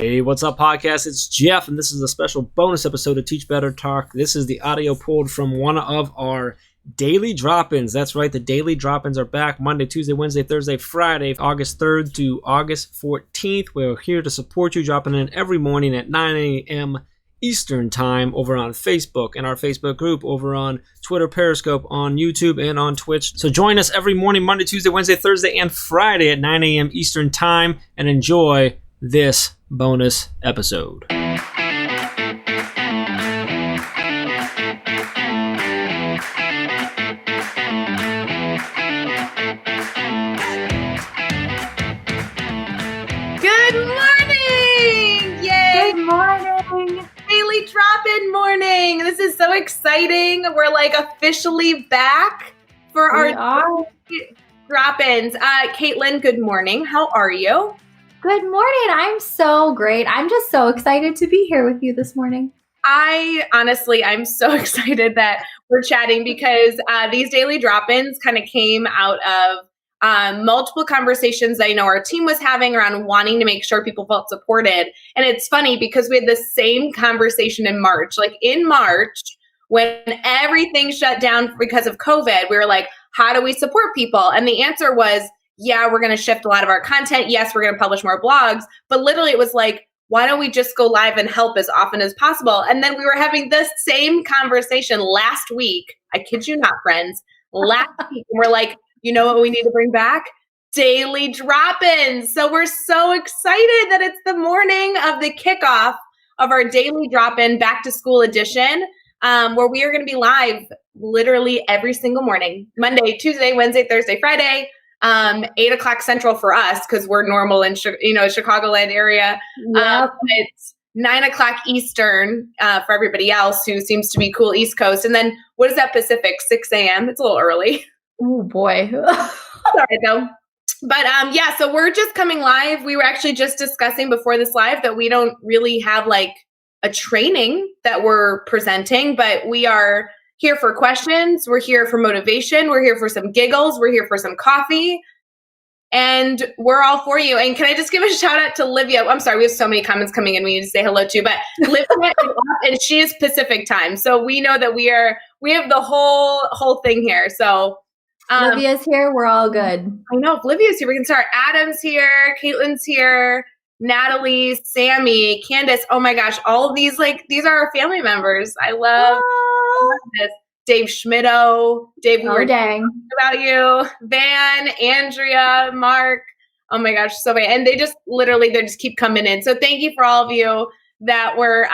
Hey, what's up, podcast? It's Jeff, and this is a special bonus episode of Teach Better Talk. This is the audio pulled from one of our daily drop-ins. That's right, the daily drop-ins are back Monday, Tuesday, Wednesday, Thursday, Friday, August 3rd to August 14th. We're here to support you, dropping in every morning at 9 a.m. Eastern Time over on Facebook and our Facebook group, over on Twitter, Periscope, on YouTube, and on Twitch. So join us every morning, Monday, Tuesday, Wednesday, Thursday, and Friday at 9 a.m. Eastern Time, and enjoy this bonus episode. Good morning! Yay! Good morning! Daily drop-in morning! This is so exciting. We're officially back for our drop-ins. Caitlin, good morning. How are you? Good morning. I'm so great. I'm just so excited to be here with you this morning. I'm so excited that we're chatting because these daily drop-ins kind of came out of multiple conversations I know our team was having around wanting to make sure people felt supported. And it's funny because we had the same conversation in March. In March, when everything shut down because of COVID, we were like, how do we support people? And the answer was, yeah, we're going to shift a lot of our content. Yes, we're going to publish more blogs. But literally it was like, why don't we just go live and help as often as possible? And then we were having this same conversation last week. I kid you not, friends. Last week, and we're like, you know what we need to bring back? Daily drop-ins. So we're so excited that it's the morning of the kickoff of our daily drop-in back to school edition, where we are going to be live literally every single morning, Monday, Tuesday, Wednesday, Thursday, Friday, 8 o'clock Central for us because we're normal in Chicagoland area. Yep. It's 9 o'clock Eastern for everybody else who seems to be cool East Coast. And then what is that Pacific? 6 a.m. It's a little early. Oh boy. Sorry though. But so we're just coming live. We were actually just discussing before this live that we don't really have a training that we're presenting, but we are here for questions. We're here for motivation. We're here for some giggles. We're here for some coffee. And we're all for you. And can I just give a shout out to Livia? I'm sorry, we have so many comments coming in we need to say hello to, but Livia is up and she is Pacific time. So we know that we have the whole thing here. So Livia's here. We're all good. I know if Livia's here, we can start. Adam's here, Caitlin's here, Natalie, Sammy, Candace. Oh my gosh, all of these, these are our family members. I love this. Dave Schmitto, Dave, we were talking about you, Van, Andrea, Mark. Oh my gosh, so many. And they just keep coming in. So thank you for all of you that were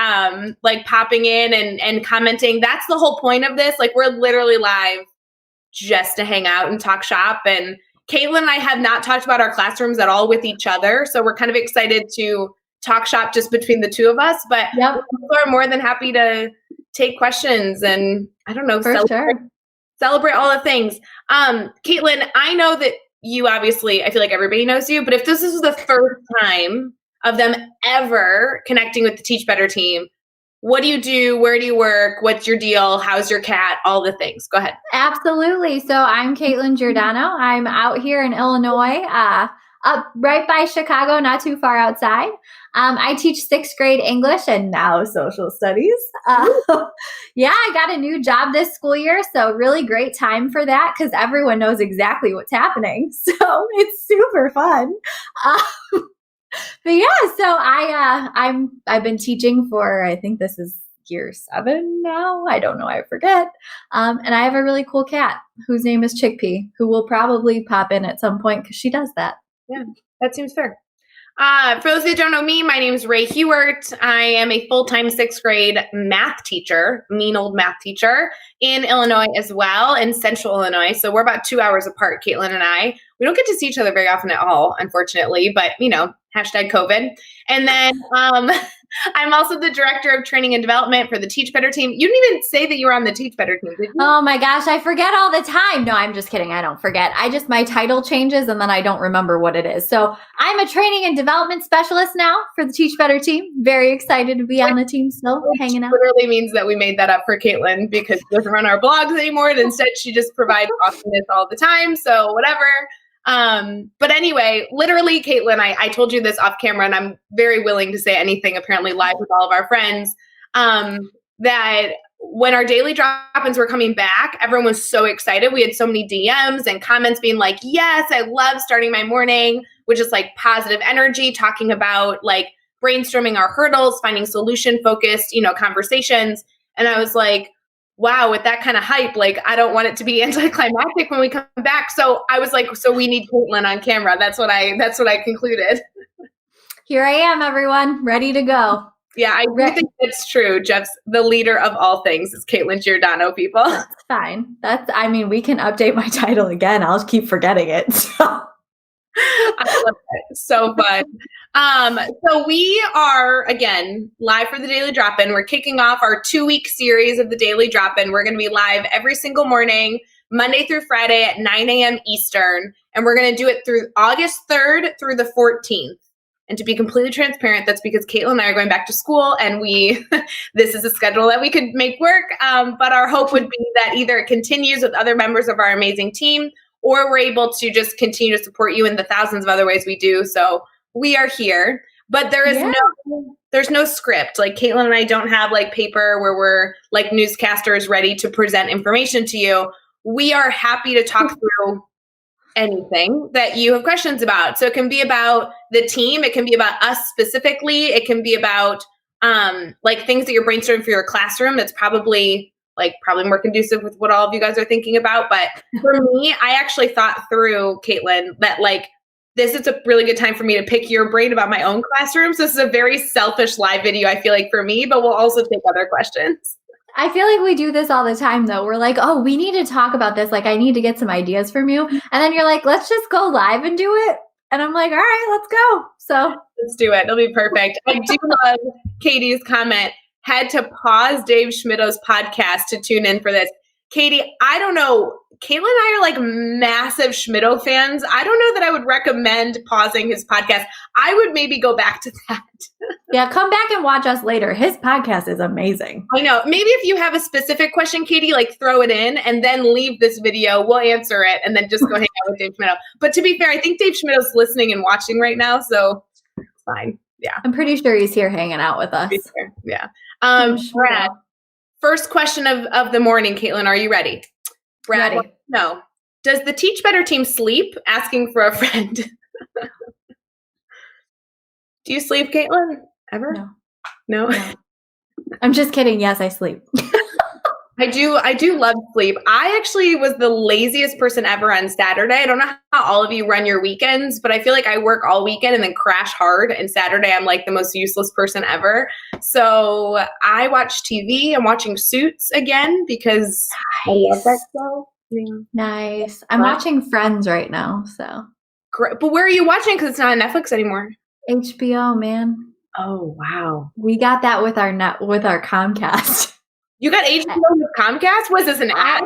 popping in and commenting. That's the whole point of this. We're literally live just to hang out and talk shop. And Caitlin and I have not talked about our classrooms at all with each other. So we're kind of excited to talk shop just between the two of us. But yep. We're more than happy to take questions and celebrate all the things. Caitlin, I know that you obviously, I feel like everybody knows you, but if this is the first time of them ever connecting with the Teach Better team, what do you do? Where do you work? What's your deal? How's your cat? All the things. Go ahead. Absolutely. So I'm Caitlin Giordano. I'm out here in Illinois, up right by Chicago, not too far outside. I teach 6th grade English and now social studies. I got a new job this school year, so really great time for that because everyone knows exactly what's happening. So it's super fun. So I've been teaching for, I think this is year 7 now. I don't know. I forget. And I have a really cool cat whose name is Chickpea, who will probably pop in at some point because she does that. Yeah, that seems fair. For those who don't know me, my name is Ray Hewart. I am a full-time 6th grade math teacher, mean old math teacher in Illinois as well, in central Illinois. So we're about 2 hours apart, Caitlin and I. We don't get to see each other very often at all, unfortunately, but hashtag COVID. And then I'm also the director of training and development for the Teach Better team. You didn't even say that you were on the Teach Better team, did you? Oh my gosh, I forget all the time. No, I'm just kidding. I don't forget. My title changes and then I don't remember what it is. So I'm a training and development specialist now for the Teach Better team. Very excited to be on the team still, hanging out. Literally means that we made that up for Caitlin because she doesn't run our blogs anymore. And instead, she just provides awesomeness all the time. So whatever. But anyway, literally, Caitlin, I told you this off camera, and I'm very willing to say anything apparently live with all of our friends, that when our daily drop-ins were coming back, everyone was so excited. We had so many DMs and comments being like, yes, I love starting my morning with just like positive energy, talking about like brainstorming our hurdles, finding solution-focused, conversations. And I was like, wow, with that kind of hype, like I don't want it to be anticlimactic when we come back. So I was like, so we need Caitlin on camera. That's what I concluded. Here I am, everyone, ready to go. Yeah, I do think that's true. Jeff's the leader of all things is Caitlin Giordano, people. That's fine. We can update my title again. I'll keep forgetting it. So. I love it. So fun. So we are, again, live for the Daily Drop-In. We're kicking off our 2-week series of the Daily Drop-In. We're going to be live every single morning, Monday through Friday at 9 a.m. Eastern. And we're going to do it through August 3rd through the 14th. And to be completely transparent, that's because Caitlin and I are going back to school, and this is a schedule that we could make work. But our hope would be that either it continues with other members of our amazing team, or we're able to just continue to support you in the thousands of other ways we do. So we are here, but there's no script. Like Caitlin and I don't have like paper where we're like newscasters ready to present information to you. We are happy to talk through anything that you have questions about. So it can be about the team. It can be about us specifically. It can be about like things that you're brainstorming for your classroom. That's probably more conducive with what all of you guys are thinking about. But for me, I actually thought through, Caitlin, that like, this is a really good time for me to pick your brain about my own classroom. So this is a very selfish live video, I feel like, for me, but we'll also take other questions. I feel like we do this all the time, though. We're like, oh, we need to talk about this. Like, I need to get some ideas from you. And then you're like, let's just go live and do it. And I'm like, all right, let's go. So let's do it. It'll be perfect. I do love Katie's comment. Had to pause Dave Schmidt's podcast to tune in for this. Katie, I don't know. Caitlin and I are like massive Schmitto fans. I don't know that I would recommend pausing his podcast. I would maybe go back to that. Yeah, come back and watch us later. His podcast is amazing. I know. Maybe if you have a specific question, Katie, like throw it in and then leave this video. We'll answer it and then just go hang out with Dave Schmitto. But to be fair, I think Dave Schmitto's listening and watching right now, so it's fine. Yeah. I'm pretty sure he's here hanging out with us. Yeah. Brad, first question of the morning, Caitlin, are you ready? Brad, ready. No. Does the Teach Better team sleep? Asking for a friend. Do you sleep, Caitlin? Ever? No? I'm just kidding. Yes, I sleep. I do love sleep. I actually was the laziest person ever on Saturday. I don't know how all of you run your weekends, but I feel like I work all weekend and then crash hard. And Saturday, I'm like the most useless person ever. So I watch TV. I'm watching Suits again because I love that show. Yeah. Nice. I'm watching Friends right now. So, great. But where are you watching? Because it's not on Netflix anymore. HBO, man. Oh wow. We got that with our Comcast. You got HBO with Comcast? Was this an ad?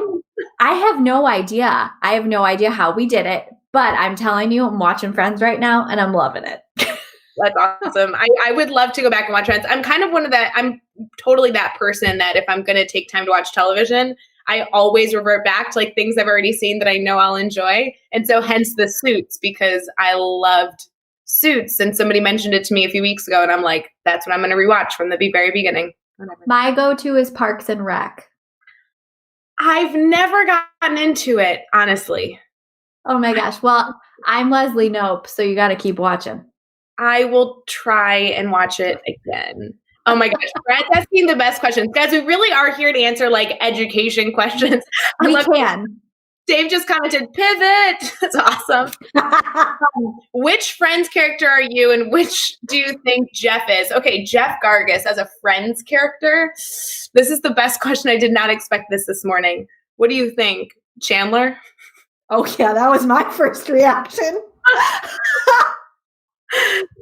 I have no idea. I have no idea how we did it, but I'm telling you, I'm watching Friends right now and I'm loving it. That's awesome. I would love to go back and watch Friends. I'm kind of I'm totally that person that if I'm going to take time to watch television, I always revert back to like things I've already seen that I know I'll enjoy. And so hence the Suits, because I loved Suits and somebody mentioned it to me a few weeks ago and I'm like, that's what I'm going to rewatch from the very beginning. Whatever. My go-to is Parks and Rec. I've never gotten into it, honestly. Oh my gosh. Well, I'm Leslie Knope, so you got to keep watching. I will try and watch it again. Oh my gosh. Brad's asking the best questions. Guys, we really are here to answer like education questions. We can. Dave just commented, pivot. That's awesome. Which Friends character are you and which do you think Jeff is? Okay, Jeff Gargas as a Friends character. This is the best question. I did not expect this morning. What do you think? Chandler? Oh yeah, that was my first reaction.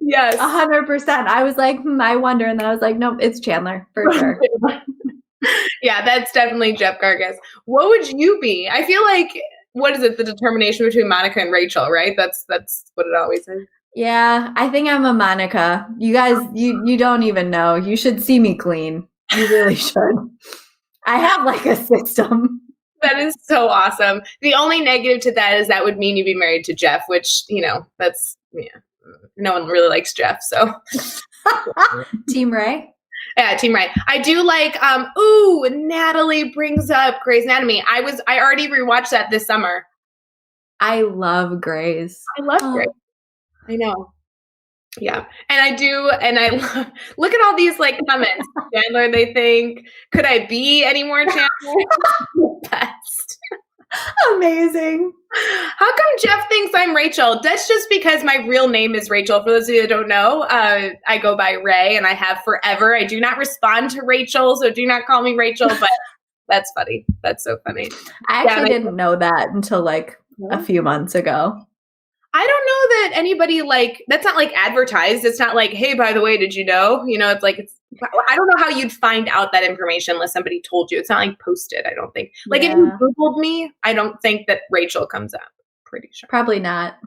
Yes. 100%. I was like, I wonder. And then I was like, nope, it's Chandler for sure. Yeah, that's definitely Jeff Gargas. What would you be? I feel like, what is it? The determination between Monica and Rachel, right? That's what it always is. Yeah, I think I'm a Monica. You guys, you don't even know. You should see me clean. You really should. I have like a system. That is so awesome. The only negative to that is that would mean you'd be married to Jeff, which, that's, no one really likes Jeff. So Team Ray. yeah, Team Ray. I do like, Natalie brings up Grey's Anatomy. I already rewatched that this summer. I love Grey's. I love Grey's. I know. Yeah. And I love, look at all these like comments. Chandler, they think, could I be any more Chandler? Best. Amazing. How come Jeff thinks I'm Rachel? That's just because my real name is Rachel. For those of you that don't know, I go by Ray and I have forever. I do not respond to Rachel, so do not call me Rachel, but that's funny. That's so funny. I actually didn't know that until like a few months ago. I don't know that anybody that's not like advertised. It's not like, hey, by the way, did you know? It's like, I don't know how you'd find out that information unless somebody told you. It's not like posted, I don't think. Like if you Googled me, I don't think that Rachel comes up. Pretty sure. Probably not.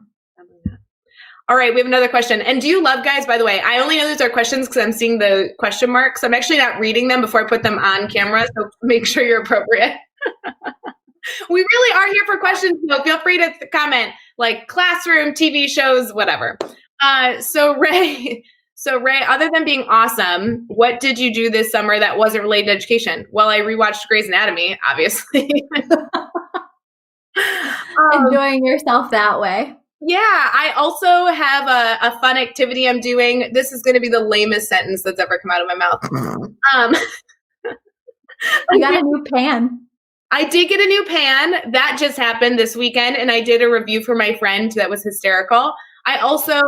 All right, we have another question. And do you love guys, by the way? I only know these are questions because I'm seeing the question marks. I'm actually not reading them before I put them on camera, so make sure you're appropriate. We really are here for questions, so feel free to comment, like classroom, TV shows, whatever. So Ray, other than being awesome, what did you do this summer that wasn't related to education? Well, I rewatched Grey's Anatomy, obviously. Enjoying yourself that way. Yeah, I also have a fun activity I'm doing. This is going to be the lamest sentence that's ever come out of my mouth. You got a new pan. I did get a new pan. That just happened this weekend, and I did a review for my friend that was hysterical. I also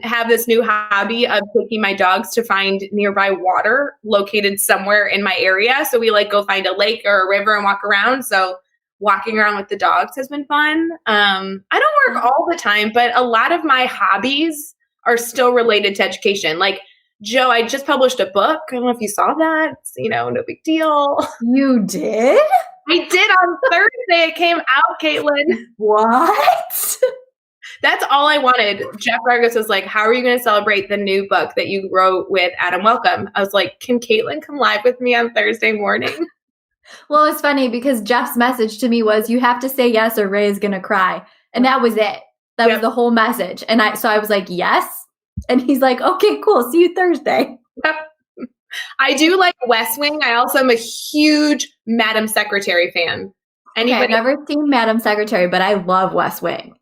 have this new hobby of taking my dogs to find nearby water located somewhere in my area. So we go find a lake or a river and walk around. So walking around with the dogs has been fun. I don't work all the time, but a lot of my hobbies are still related to education. Like, Joe, I just published a book. I don't know if you saw that. It's, no big deal. You did? I did on Thursday. It came out, Caitlin. What? That's all I wanted. Jeff Vargas was like, how are you going to celebrate the new book that you wrote with Adam Welcome? I was like, can Caitlin come live with me on Thursday morning? Well, it's funny because Jeff's message to me was, you have to say yes or Ray's going to cry. And that was it. That was the whole message. And I was like, yes. And he's like, okay, cool. See you Thursday. Yep. I do like West Wing. I also am a huge Madam Secretary fan. Anybody? Okay, I've never seen Madam Secretary, but I love West Wing.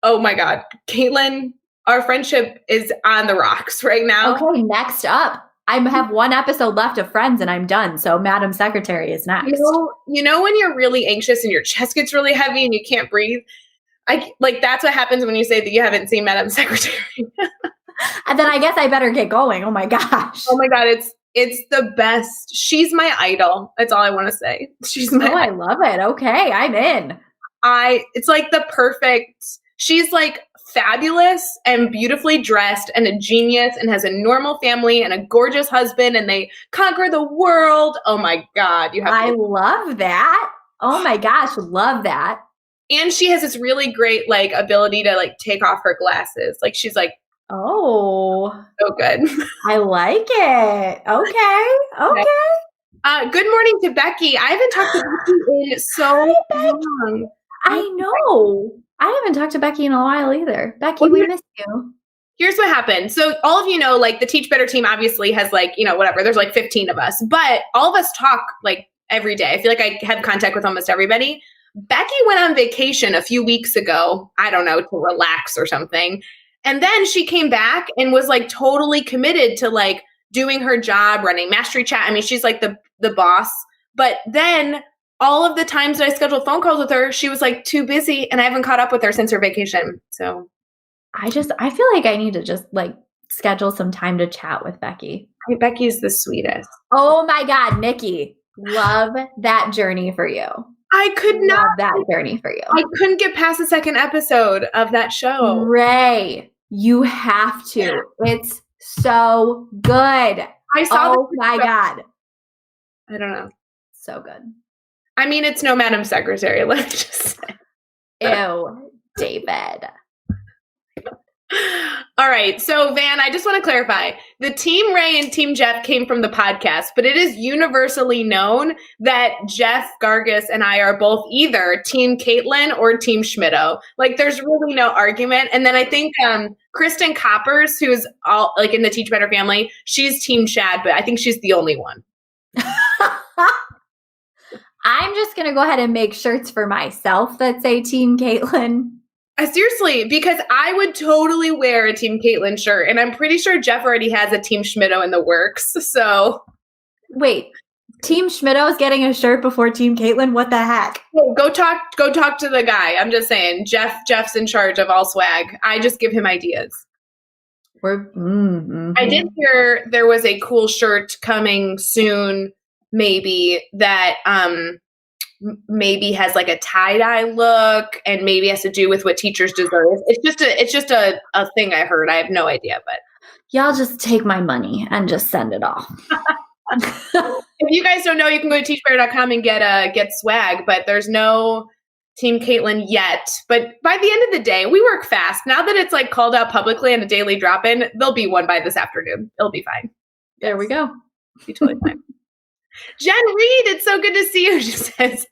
Oh my God. Caitlin, our friendship is on the rocks right now. Okay, next up. I have one episode left of Friends and I'm done. So Madam Secretary is next. You know when you're really anxious and your chest gets really heavy and you can't breathe? That's what happens when you say that you haven't seen Madam Secretary. And then I guess I better get going. Oh my gosh. Oh my God, it's the best. She's my idol. That's all I want to say. She's my idol. I love it. Okay, I'm in. It's like the perfect, she's like fabulous and beautifully dressed and a genius and has a normal family and a gorgeous husband and they conquer the world. Oh my God. I love that. Oh my gosh. Love that. And she has this really great ability to take off her glasses. She's like, oh, so good. I like it. Okay. Good morning to Becky. I haven't talked to Becky in so long. I know. I haven't talked to Becky in a while either. Becky, we miss you. Here's what happened. So all of you know, the Teach Better team obviously has whatever. There's 15 of us, but all of us talk every day. I feel like I have contact with almost everybody. Becky went on vacation a few weeks ago. I don't know, to relax or something. And then she came back and was totally committed to doing her job, running Mastery Chat. I mean, she's the boss. But then all of the times that I scheduled phone calls with her, she was too busy and I haven't caught up with her since her vacation. So I feel like I need to just schedule some time to chat with Becky. Becky's the sweetest. Oh my God, Nikki. Love that journey for you. I could not love that journey for you. I couldn't get past the second episode of that show. Ray, you have to. It's so good. I saw. Oh my God. I don't know. So good. I mean, it's no Madam Secretary. Let's just say. Ew, David. All right. So, Van, I just want to clarify. The Team Ray and Team Jeff came from the podcast, but it is universally known that Jeff Gargis and I are both either Team Caitlin or Team Schmitto. Like, there's really no argument. And then I think Kristen Coppers, who's all like in the Teach Better family, she's Team Chad, but I think she's the only one. I'm just going to go ahead and make shirts for myself that say Team Caitlin. Seriously, because I would totally wear a Team Caitlin shirt, and I'm pretty sure Jeff already has a Team Schmitto in the works. So, wait, Team Schmitto is getting a shirt before Team Caitlin? What the heck? Go talk to the guy. I'm just saying, Jeff's in charge of all swag. I just give him ideas. I did hear there was a cool shirt coming soon, maybe that maybe has like a tie-dye look and maybe has to do with what teachers deserve. It's just a thing I heard. I have no idea, but y'all just take my money and just send it off. If you guys don't know, you can go to teachbetter.com and get swag, but there's no Team Caitlin yet. But by the end of the day, we work fast. Now that it's like called out publicly in a daily drop-in, there'll be one by this afternoon. It'll be fine. There we go. It'll be totally fine. Jen Reed, it's so good to see you. She says,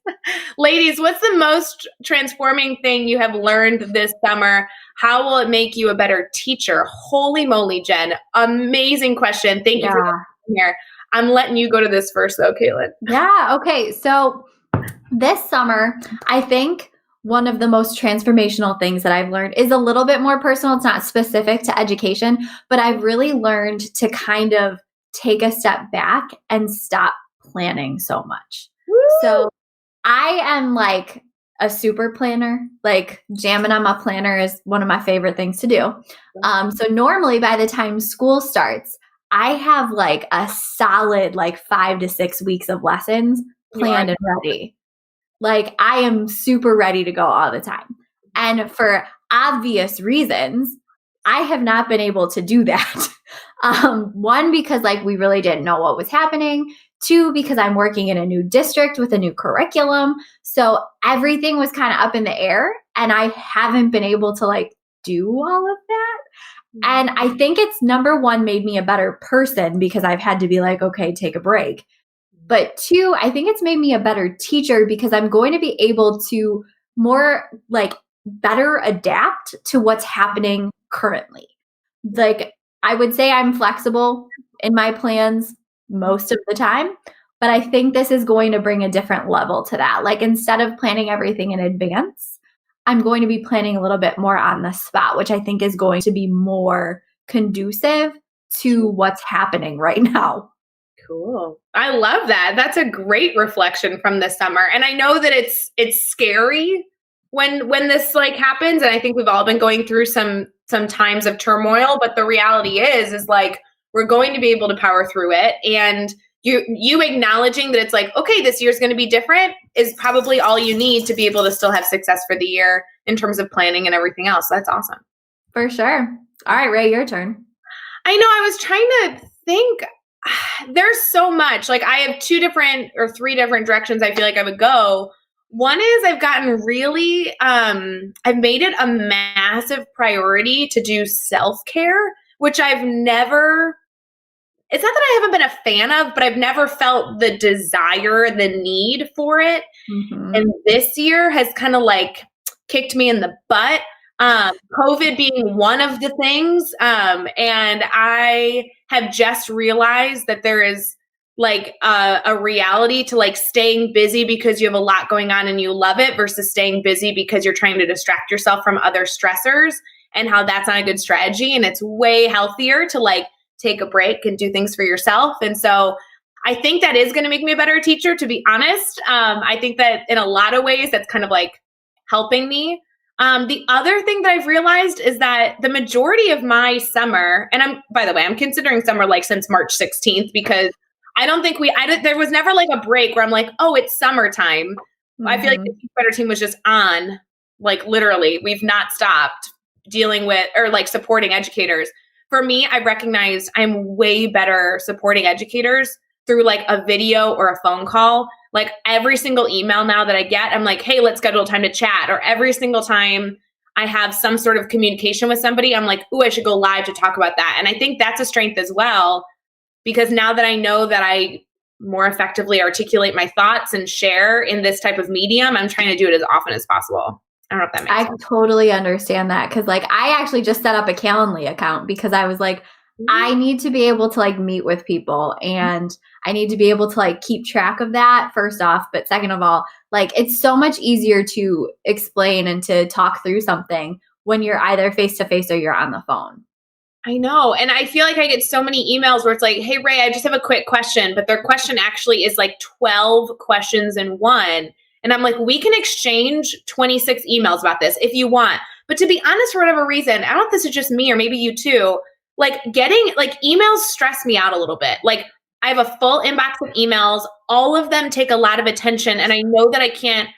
ladies, what's the most transforming thing you have learned this summer? How will it make you a better teacher? Holy moly, Jen. Amazing question. Thank you for being here. I'm letting you go to this first though, Caitlin. Yeah. Okay. So this summer, I think one of the most transformational things that I've learned is a little bit more personal. It's not specific to education, but I've really learned to kind of take a step back and stop planning so much. Woo! So I am like a super planner. Like jamming on my planner is one of my favorite things to do. So normally by the time school starts, I have like a solid like 5 to 6 weeks of lessons planned and ready. Like I am super ready to go all the time. And for obvious reasons, I have not been able to do that. One, because like we really didn't know what was happening. 2, because I'm working in a new district with a new curriculum. So everything was kind of up in the air and I haven't been able to like do all of that. And I think it's number 1 made me a better person because I've had to be like, okay, take a break. But 2, I think it's made me a better teacher because I'm going to be able to more like better adapt to what's happening currently. Like I would say I'm flexible in my plans most of the time, but I think this is going to bring a different level to that. Like instead of planning everything in advance, I'm going to be planning a little bit more on the spot, which I think is going to be more conducive to what's happening right now. Cool. I love that. That's a great reflection from this summer. And I know that it's scary when this like happens. And I think we've all been going through some times of turmoil, but the reality is like, we're going to be able to power through it. And you acknowledging that it's like, okay, this year's going to be different is probably all you need to be able to still have success for the year in terms of planning and everything else. That's awesome. For sure. All right, Ray, your turn. I know. I was trying to think. There's so much. Like I have 2 different or 3 different directions I feel like I would go. One is I've gotten really, I've made it a massive priority to do self-care, which I've never, it's not that I haven't been a fan of, but I've never felt the desire, the need for it. Mm-hmm. And this year has kind of like kicked me in the butt. COVID being one of the things. And I have just realized that there is like a reality to like staying busy because you have a lot going on and you love it versus staying busy because you're trying to distract yourself from other stressors, and how that's not a good strategy. And it's way healthier to like take a break and do things for yourself. And so I think that is going to make me a better teacher, to be honest. I think that in a lot of ways that's kind of like helping me. The other thing that I've realized is that the majority of my summer, and by the way, I'm considering summer like since March 16th, because I don't think there was never like a break where I'm like, oh, it's summertime. Mm-hmm. I feel like the Teach Better team was just on, like literally, we've not stopped dealing with or like supporting educators. For me, I recognized I'm way better supporting educators through like a video or a phone call. Like every single email now that I get, I'm like, hey, let's schedule time to chat. Or every single time I have some sort of communication with somebody, I'm like, ooh, I should go live to talk about that. And I think that's a strength as well, because now that I know that I more effectively articulate my thoughts and share in this type of medium, I'm trying to do it as often as possible. I don't know if that makes sense. I totally understand that, because like I actually just set up a Calendly account because I was like, I need to be able to like meet with people, and I need to be able to like keep track of that, first off. But second of all, like it's so much easier to explain and to talk through something when you're either face to face or you're on the phone. I know. And I feel like I get so many emails where it's like, hey, Ray, I just have a quick question. But their question actually is like 12 questions in one. And I'm like, we can exchange 26 emails about this if you want. But to be honest, for whatever reason, I don't know if this is just me or maybe you too, like getting like emails stress me out a little bit. Like I have a full inbox of emails. All of them take a lot of attention. And I know that I can't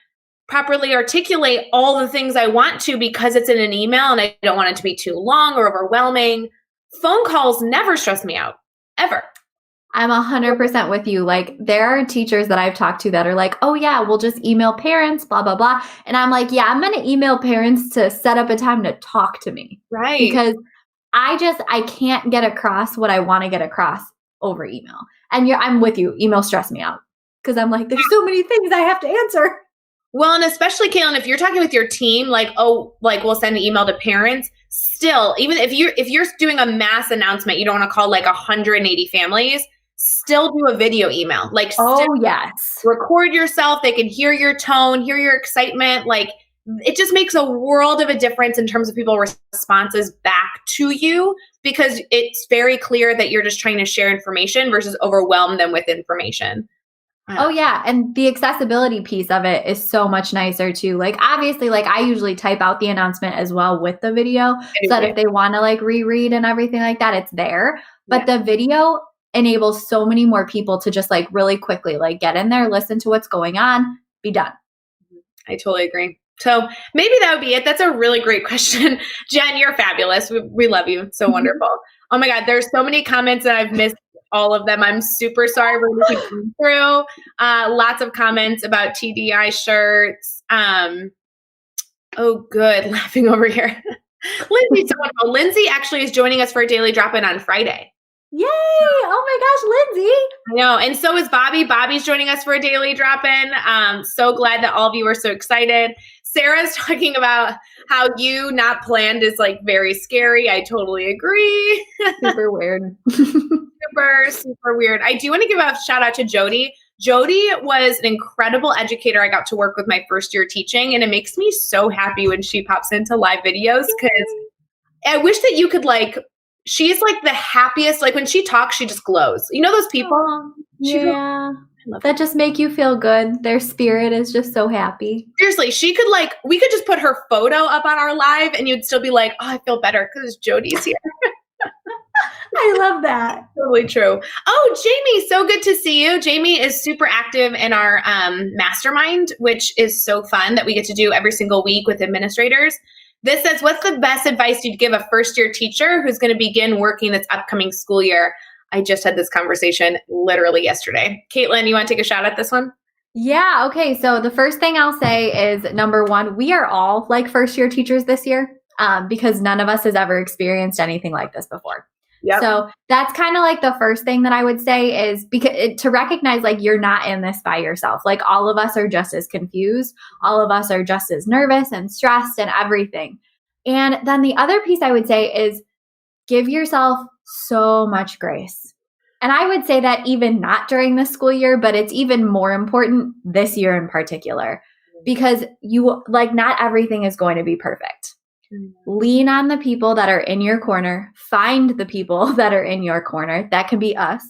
properly articulate all the things I want to because it's in an email and I don't want it to be too long or overwhelming. Phone calls never stress me out, ever. I'm 100% with you. Like there are teachers that I've talked to that are like, oh yeah, we'll just email parents, blah, blah, blah. And I'm like, yeah, I'm going to email parents to set up a time to talk to me. Right. Because I can't get across what I want to get across over email. And I'm with you. Email stress me out because I'm like, there's so many things I have to answer. Well, and especially, Caitlin, if you're talking with your team, like, oh, like we'll send an email to parents, still, even if you're doing a mass announcement, you don't want to call like 180 families, still do a video email. Like, yes. Record yourself. They can hear your tone, hear your excitement. Like, it just makes a world of a difference in terms of people's responses back to you, because it's very clear that you're just trying to share information versus overwhelm them with information. Oh yeah. And the accessibility piece of it is so much nicer too. Like obviously, like I usually type out the announcement as well with the video so that if they want to like reread and everything like that, it's there. But the video enables so many more people to just like really quickly like get in there, listen to what's going on, be done. I totally agree. So maybe that would be it. That's a really great question. Jen, you're fabulous. We love you. So wonderful. Oh my God. There's so many comments and I've missed all of them. I'm super sorry. We're going to keep going through. Lots of comments about TDI shirts. Oh, good. Laughing over here. Lindsay, so wonderful. Lindsay actually is joining us for a daily drop-in on Friday. Yay! Oh my gosh, Lindsay. I know. And so is Bobby. Bobby's joining us for a daily drop-in. So glad that all of you are so excited. Sarah's talking about how you not planned is like very scary. I totally agree. Super weird. Super weird. I do want to give a shout out to Jody. Jody was an incredible educator I got to work with my first year teaching. And it makes me so happy when she pops into live videos, because I wish that you could like, she's like the happiest. Like when she talks, she just glows. You know those people? Yeah. That just make you feel good. Their spirit is just so happy. Seriously, she could like, we could just put her photo up on our live and you'd still be like, oh, I feel better because Jody's here. I love that. Totally true. Oh, Jamie, so good to see you. Jamie is super active in our mastermind, which is so fun that we get to do every single week with administrators. This says, what's the best advice you'd give a first-year teacher who's going to begin working this upcoming school year? I just had this conversation literally yesterday. Caitlin, you want to take a shot at this one? Yeah. Okay. So the first thing I'll say is, number one, we are all like first-year teachers this year because none of us has ever experienced anything like this before. Yep. So that's kind of like the first thing that I would say is to recognize like you're not in this by yourself. Like all of us are just as confused. All of us are just as nervous and stressed and everything. And then the other piece I would say is give yourself so much grace. And I would say that even not during the school year, but it's even more important this year in particular, because not everything is going to be perfect. Lean on the people that are in your corner. Find the people that are in your corner. That can be us.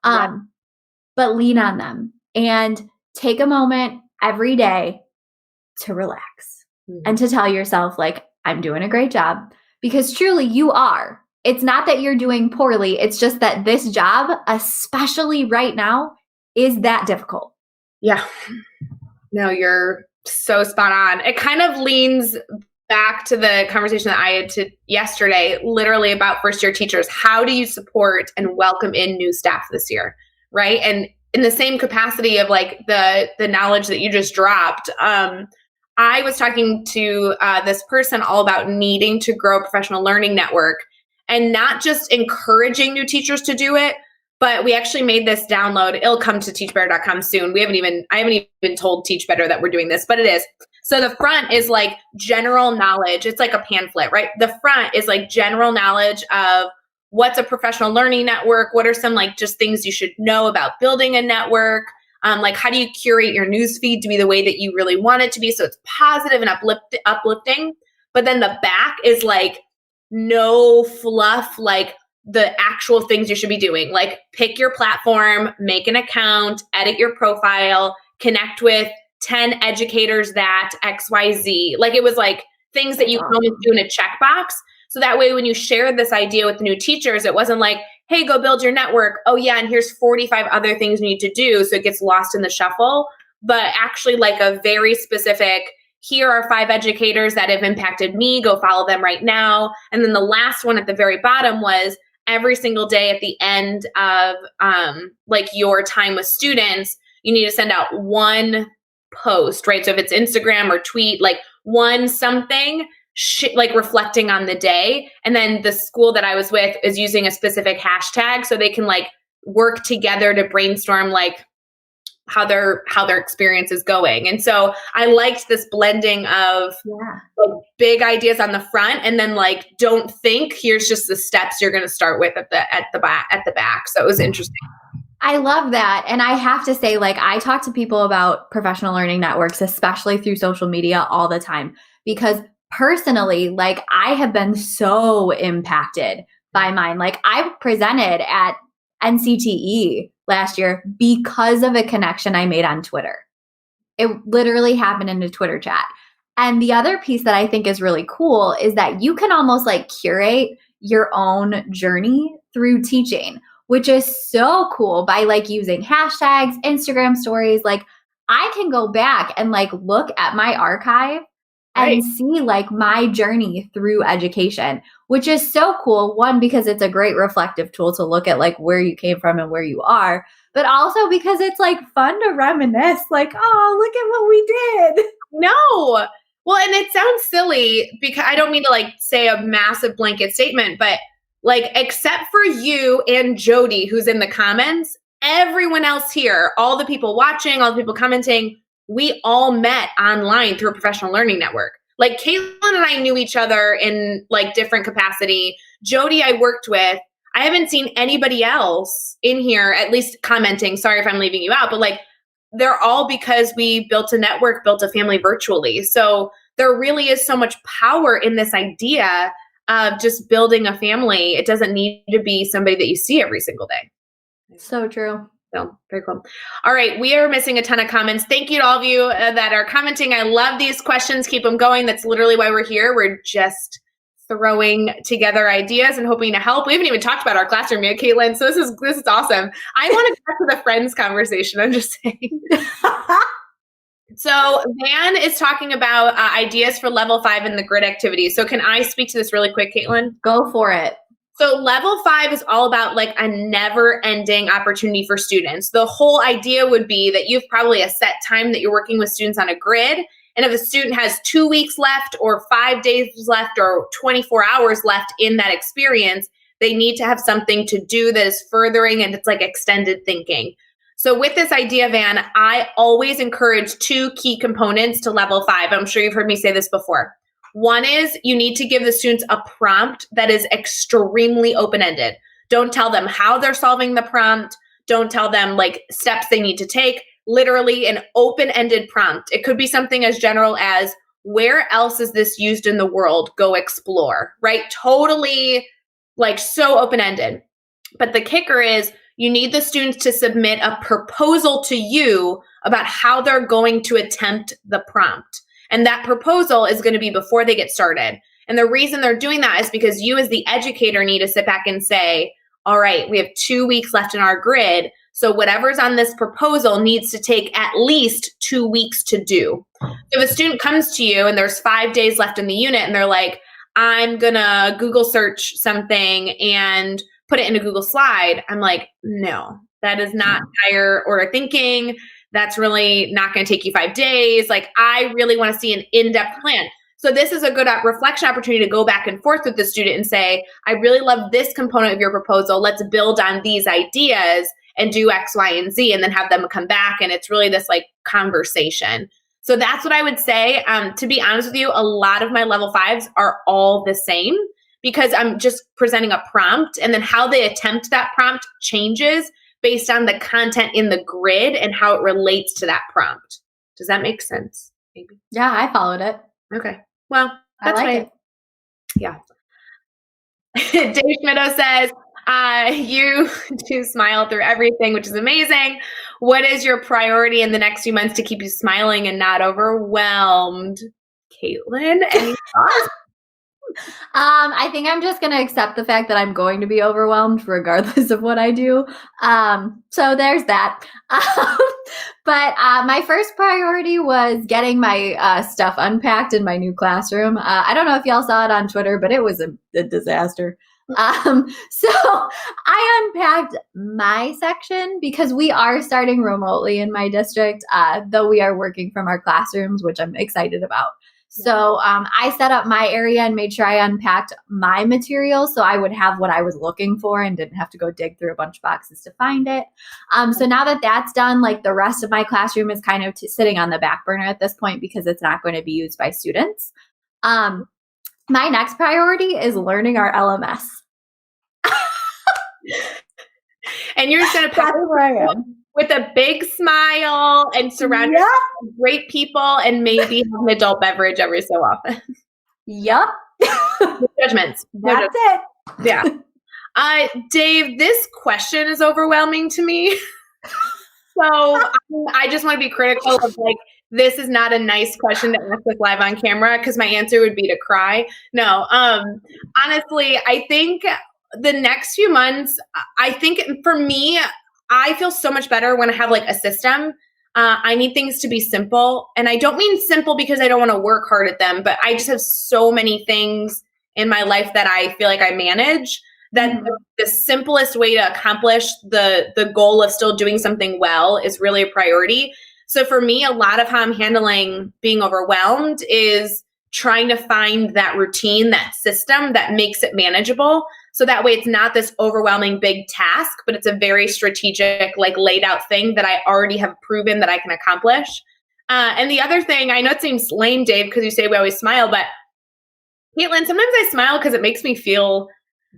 But lean on them and take a moment every day to relax and to tell yourself, like, I'm doing a great job, because truly you are. It's not that you're doing poorly. It's just that this job, especially right now, is that difficult. Yeah. No, you're so spot on. It kind of leans back to the conversation that I had yesterday, literally about first-year teachers. How do you support and welcome in new staff this year, right? And in the same capacity of like the knowledge that you just dropped, I was talking to this person all about needing to grow a professional learning network and not just encouraging new teachers to do it, but we actually made this download. It'll come to teachbetter.com soon. I haven't even told Teach Better that we're doing this, but it is. So the front is like general knowledge. It's like a pamphlet, right? The front is like general knowledge of what's a professional learning network. What are some like just things you should know about building a network? Like how do you curate your news feed to be the way that you really want it to be? So it's positive and uplifting. But then the back is like no fluff, like the actual things you should be doing. Like pick your platform, make an account, edit your profile, connect with 10 educators that XYZ. Like it was like things that you can almost do in a checkbox. So that way, when you shared this idea with the new teachers, it wasn't like, hey, go build your network. Oh yeah, and here's 45 other things you need to do. So it gets lost in the shuffle. But actually like a very specific, here are 5 educators that have impacted me. Go follow them right now. And then the last one at the very bottom was every single day at the end of like your time with students, you need to send out one post, right? So if it's Instagram or tweet, like one something, like reflecting on the day. And then the school that I was with is using a specific hashtag so they can like work together to brainstorm like how their experience is going. And so I liked this blending of like big ideas on the front and then like don't think, here's just the steps you're going to start with at the back. So it was interesting. I love that. And I have to say, like, I talk to people about professional learning networks, especially through social media all the time, because personally, like, I have been so impacted by mine. Like, I presented at NCTE last year because of a connection I made on Twitter. It literally happened in a Twitter chat. And the other piece that I think is really cool is that you can almost like curate your own journey through teaching, which is so cool by like using hashtags, Instagram stories. Like I can go back and like look at my archive and see like my journey through education, which is so cool. One, because it's a great reflective tool to look at like where you came from and where you are, but also because it's like fun to reminisce, like, oh, look at what we did. No. Well, and it sounds silly because I don't mean to like say a massive blanket statement, but like, except for you and Jody, who's in the comments, everyone else here, all the people watching, all the people commenting, we all met online through a professional learning network. Like Caitlin and I knew each other in like different capacity. Jody, I worked with. I haven't seen anybody else in here, at least commenting. Sorry if I'm leaving you out, but like they're all because we built a network, built a family virtually. So there really is so much power in this idea of just building a family. It doesn't need to be somebody that you see every single day. So true. So very cool. All right. We are missing a ton of comments. Thank you to all of you that are commenting. I love these questions. Keep them going. That's literally why we're here. We're just throwing together ideas and hoping to help. We haven't even talked about our classroom yet, Caitlin. So this is awesome. I want to go back to the friends conversation. I'm just saying. So Van is talking about ideas for level 5 in the grid activities. So can I speak to this really quick, Caitlin? Go for it. So level 5 is all about like a never ending opportunity for students. The whole idea would be that you've probably a set time that you're working with students on a grid. And if a student has 2 weeks left or 5 days left or 24 hours left in that experience, they need to have something to do that is furthering and it's like extended thinking. So with this idea, Van, I always encourage 2 key components to level 5. I'm sure you've heard me say this before. One is you need to give the students a prompt that is extremely open-ended. Don't tell them how they're solving the prompt. Don't tell them like steps they need to take. Literally an open-ended prompt. It could be something as general as, where else is this used in the world? Go explore, right? Totally like so open-ended. But the kicker is you need the students to submit a proposal to you about how they're going to attempt the prompt. And that proposal is going to be before they get started. And the reason they're doing that is because you as the educator need to sit back and say, all right, we have 2 weeks left in our grid. So whatever's on this proposal needs to take at least 2 weeks to do. If a student comes to you and there's 5 days left in the unit and they're like, I'm going to Google search something and put it in a Google slide, I'm like, no, that is not higher order thinking. that's really not going to take you 5 days. Like, I really want to see an in-depth plan. So this is a good reflection opportunity to go back and forth with the student and say, I really love this component of your proposal. Let's build on these ideas and do X, Y, and Z, and then have them come back. And it's really this like conversation. So that's what I would say. To be honest with you, a lot of my level 5s are all the same because I'm just presenting a prompt, and then how they attempt that prompt changes based on the content in the grid and how it relates to that prompt. Does that make sense? Maybe. Yeah, I followed it. Okay. Well, that's I like it. Yeah. Dave Schmitto says, you do smile through everything, which is amazing. What is your priority in the next few months to keep you smiling and not overwhelmed? Caitlin, any thoughts? I think I'm just going to accept the fact that I'm going to be overwhelmed regardless of what I do. So there's that. But my first priority was getting my stuff unpacked in my new classroom. I don't know if y'all saw it on Twitter, but it was a disaster. So I unpacked my section because we are starting remotely in my district, though we are working from our classrooms, which I'm excited about. So I set up my area and made sure I unpacked my material so I would have what I was looking for and didn't have to go dig through a bunch of boxes to find it. So now that that's done, like the rest of my classroom is kind of sitting on the back burner at this point because it's not going to be used by students. My next priority is learning our LMS. And you're just going to pass with a big smile and surround yourself with great people and maybe have an adult beverage every so often. Yep. No judgments. That's it. Yeah. Dave, this question is overwhelming to me. So I just want to be critical of like, this is not a nice question to ask us live on camera because my answer would be to cry. No, honestly, I think the next few months, I think for me, I feel so much better when I have like a system. I need things to be simple. And I don't mean simple because I don't want to work hard at them, but I just have so many things in my life that I feel like I manage that the simplest way to accomplish the goal of still doing something well is really a priority. So for me, a lot of how I'm handling being overwhelmed is trying to find that routine, that system that makes it manageable. So that way it's not this overwhelming big task, but it's a very strategic, like laid out thing that I already have proven that I can accomplish. And the other thing, I know it seems lame, Dave, because you say we always smile, but Caitlin, sometimes I smile because it makes me feel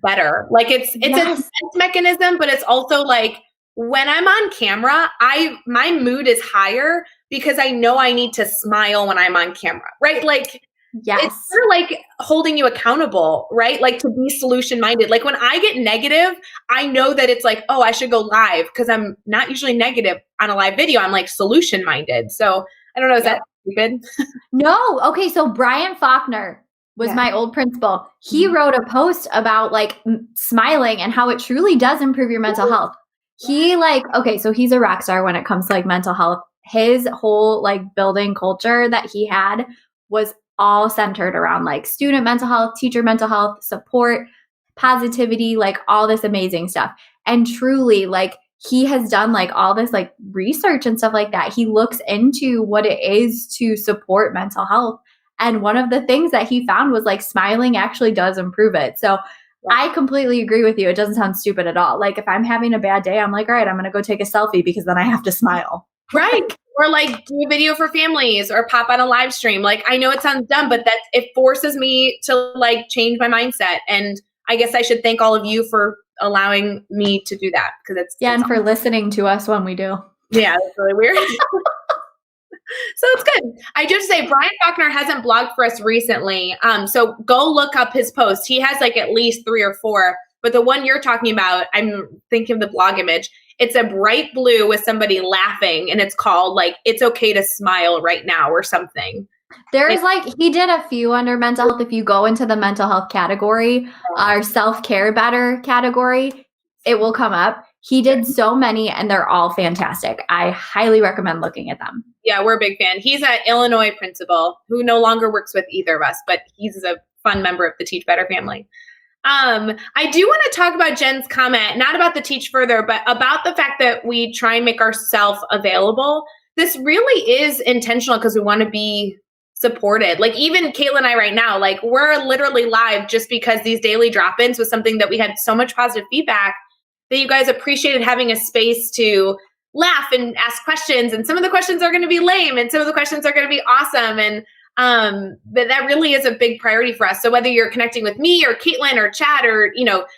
better. Like it's a defense mechanism, but it's also like when I'm on camera, my mood is higher because I know I need to smile when I'm on camera, right? Like, yes. It's sort of like holding you accountable, right? Like to be solution minded. Like when I get negative, I know that it's like, oh, I should go live because I'm not usually negative on a live video. I'm like solution minded. So I don't know. Is that stupid? No. Okay. So Brian Faulkner was my old principal. He wrote a post about like smiling and how it truly does improve your mental health. He so he's a rock star when it comes to like mental health. His whole like building culture that he had was all centered around like student mental health, teacher mental health, support, positivity, like all this amazing stuff. And truly like he has done like all this like research and stuff like that. He looks into what it is to support mental health. And one of the things that he found was like smiling actually does improve it. So I completely agree with you. It doesn't sound stupid at all. Like if I'm having a bad day, I'm like, all right, I'm going to go take a selfie because then I have to smile. Right. Or like do a video for families or pop on a live stream. Like I know it sounds dumb, but it forces me to like change my mindset. And I guess I should thank all of you for allowing me to do that because it's and for listening to us when we do. Yeah, it's really weird. So it's good. I just say Brian Faulkner hasn't blogged for us recently. So go look up his post. He has like at least 3 or 4, but the one you're talking about, I'm thinking of the blog image. It's a bright blue with somebody laughing and it's called like, it's okay to smile right now or something. There's he did a few under mental health. If you go into the mental health category, our self-care better category, it will come up. He did so many and they're all fantastic. I highly recommend looking at them. Yeah, we're a big fan. He's an Illinois principal who no longer works with either of us, but he's a fun member of the Teach Better family. I do want to talk about Jen's comment, not about the Teach Further, but about the fact that we try and make ourselves available this really is intentional because we want to be supported. Like even Caitlin and I right now, like we're literally live just because these daily drop-ins was something that we had so much positive feedback that you guys appreciated having a space to laugh and ask questions. And some of the questions are going to be lame and some of the questions are going to be awesome. And but that really is a big priority for us. So whether you're connecting with me or Caitlin or Chad or,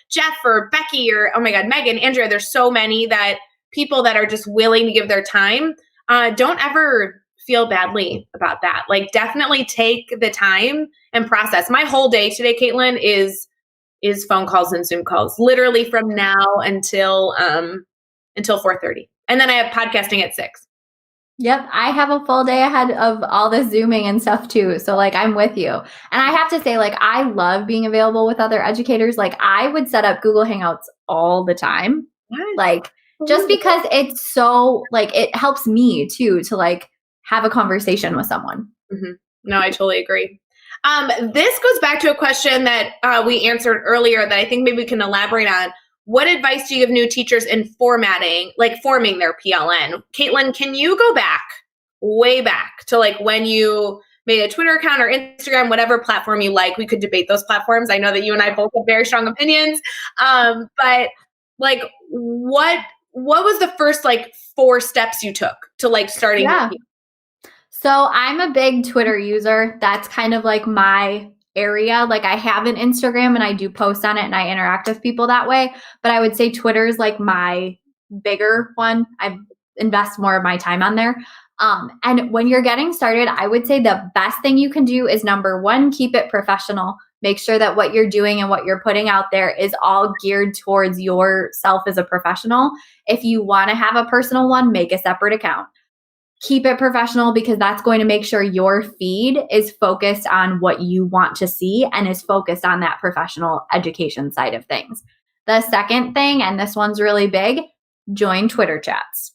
Jeff or Becky or, oh my God, Megan, Andrea, there's so many that people that are just willing to give their time. Don't ever feel badly about that. Like definitely take the time and process. My whole day today, Caitlin, is phone calls and Zoom calls, literally from now until 4:30. And then I have podcasting at 6. Yep. I have a full day ahead of all this Zooming and stuff too. So like, I'm with you. And I have to say, like, I love being available with other educators. Like I would set up Google Hangouts all the time. What? Like, just because it's so like, it helps me too, to like have a conversation with someone. Mm-hmm. No, I totally agree. This goes back to a question that we answered earlier that I think maybe we can elaborate on. What advice do you give new teachers in forming their PLN? Caitlin, can you go way back to like when you made a Twitter account or Instagram, whatever platform you like? We could debate those platforms. I know that you and I both have very strong opinions. But like, what was the first like 4 steps you took to like starting? Yeah. So I'm a big Twitter user. That's kind of like my area. Like I have an Instagram and I do post on it and I interact with people that way. But I would say Twitter is like my bigger one. I invest more of my time on there. And when you're getting started, I would say the best thing you can do is number 1, keep it professional. Make sure that what you're doing and what you're putting out there is all geared towards yourself as a professional. If you want to have a personal one, make a separate account. Keep it professional because that's going to make sure your feed is focused on what you want to see and is focused on that professional education side of things. The second thing, and this one's really big, join Twitter chats.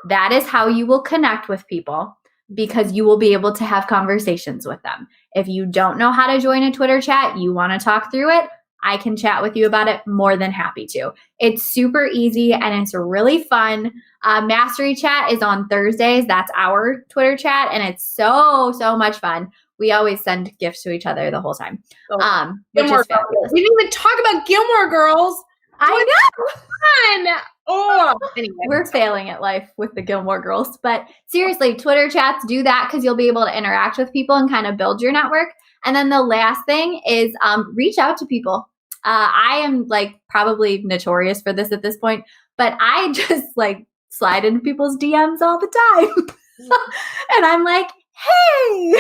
That is how you will connect with people because you will be able to have conversations with them. If you don't know how to join a Twitter chat, you want to talk through it, I can chat with you about it, more than happy to. It's super easy and it's really fun. Mastery Chat is on Thursdays. That's our Twitter chat. And it's so much fun. We always send gifts to each other the whole time. Which is fabulous. We didn't even talk about Gilmore Girls. I know. Fun. Oh, anyway. We're failing at life with the Gilmore Girls. But seriously, Twitter chats, do that because you'll be able to interact with people and kind of build your network. And then the last thing is reach out to people. I am like probably notorious for this at this point, but I just like slide into people's DMs all the time. And I'm like, hey,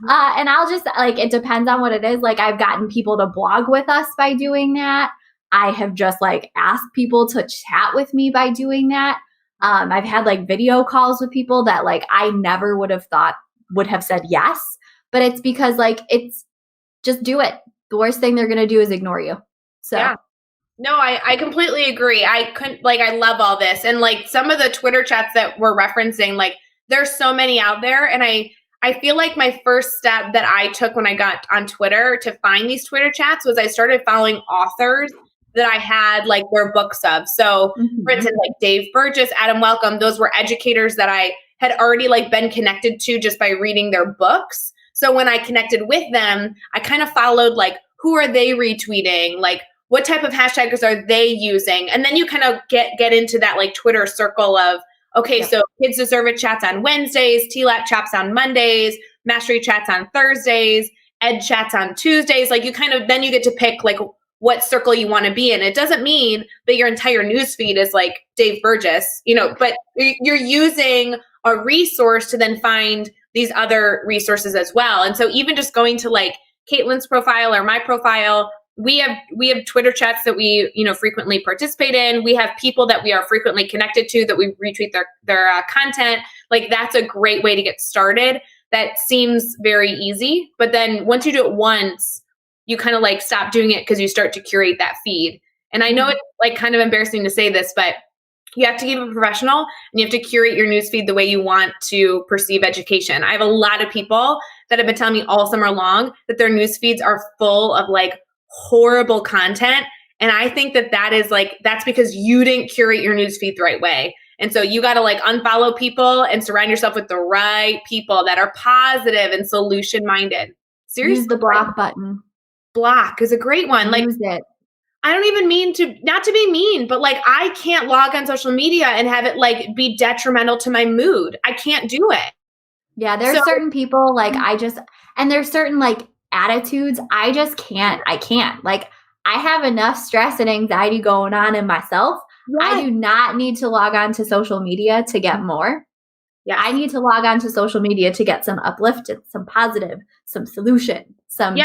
and I'll just like, it depends on what it is. Like I've gotten people to blog with us by doing that. I have just like asked people to chat with me by doing that. I've had like video calls with people that like I never would have thought would have said yes, but it's because like, it's just do it. The worst thing they're going to do is ignore you. So yeah. No, I completely agree. I love all this. And like some of the Twitter chats that we're referencing, like there's so many out there. And I feel like my first step that I took when I got on Twitter to find these Twitter chats was I started following authors that I had like their books of. So for instance, like Dave Burgess, Adam Welcome, those were educators that I had already like been connected to just by reading their books. So when I connected with them, I kind of followed like, who are they retweeting? Like, what type of hashtags are they using? And then you kind of get into that like Twitter circle of, okay, so Kids Deserve It chats on Wednesdays, TLAP chats on Mondays, Mastery chats on Thursdays, Ed chats on Tuesdays. Like you kind of, then you get to pick like what circle you want to be in. It doesn't mean that your entire newsfeed is like Dave Burgess, but you're using a resource to then find these other resources as well. And so even just going to like Caitlin's profile or my profile, we have Twitter chats that we, frequently participate in. We have people that we are frequently connected to that we retweet their content. Like that's a great way to get started. That seems very easy. But then once you do it once, you kind of like stop doing it because you start to curate that feed. And I know it's like kind of embarrassing to say this, but you have to keep it professional and you have to curate your newsfeed the way you want to perceive education. I have a lot of people that have been telling me all summer long that their newsfeeds are full of like horrible content. And I think that is like, that's because you didn't curate your newsfeed the right way. And so you got to like unfollow people and surround yourself with the right people that are positive and solution minded. Seriously. Use the block button. Block is a great one. Like, use it. I don't even mean to, not to be mean, but like I can't log on social media and have it like be detrimental to my mood. I can't do it. Yeah, there's certain people like and there's certain like attitudes I just can't. I can't. Like I have enough stress and anxiety going on in myself. Yes. I do not need to log on to social media to get more. Yeah, I need to log on to social media to get some uplift, some positive, some solution, some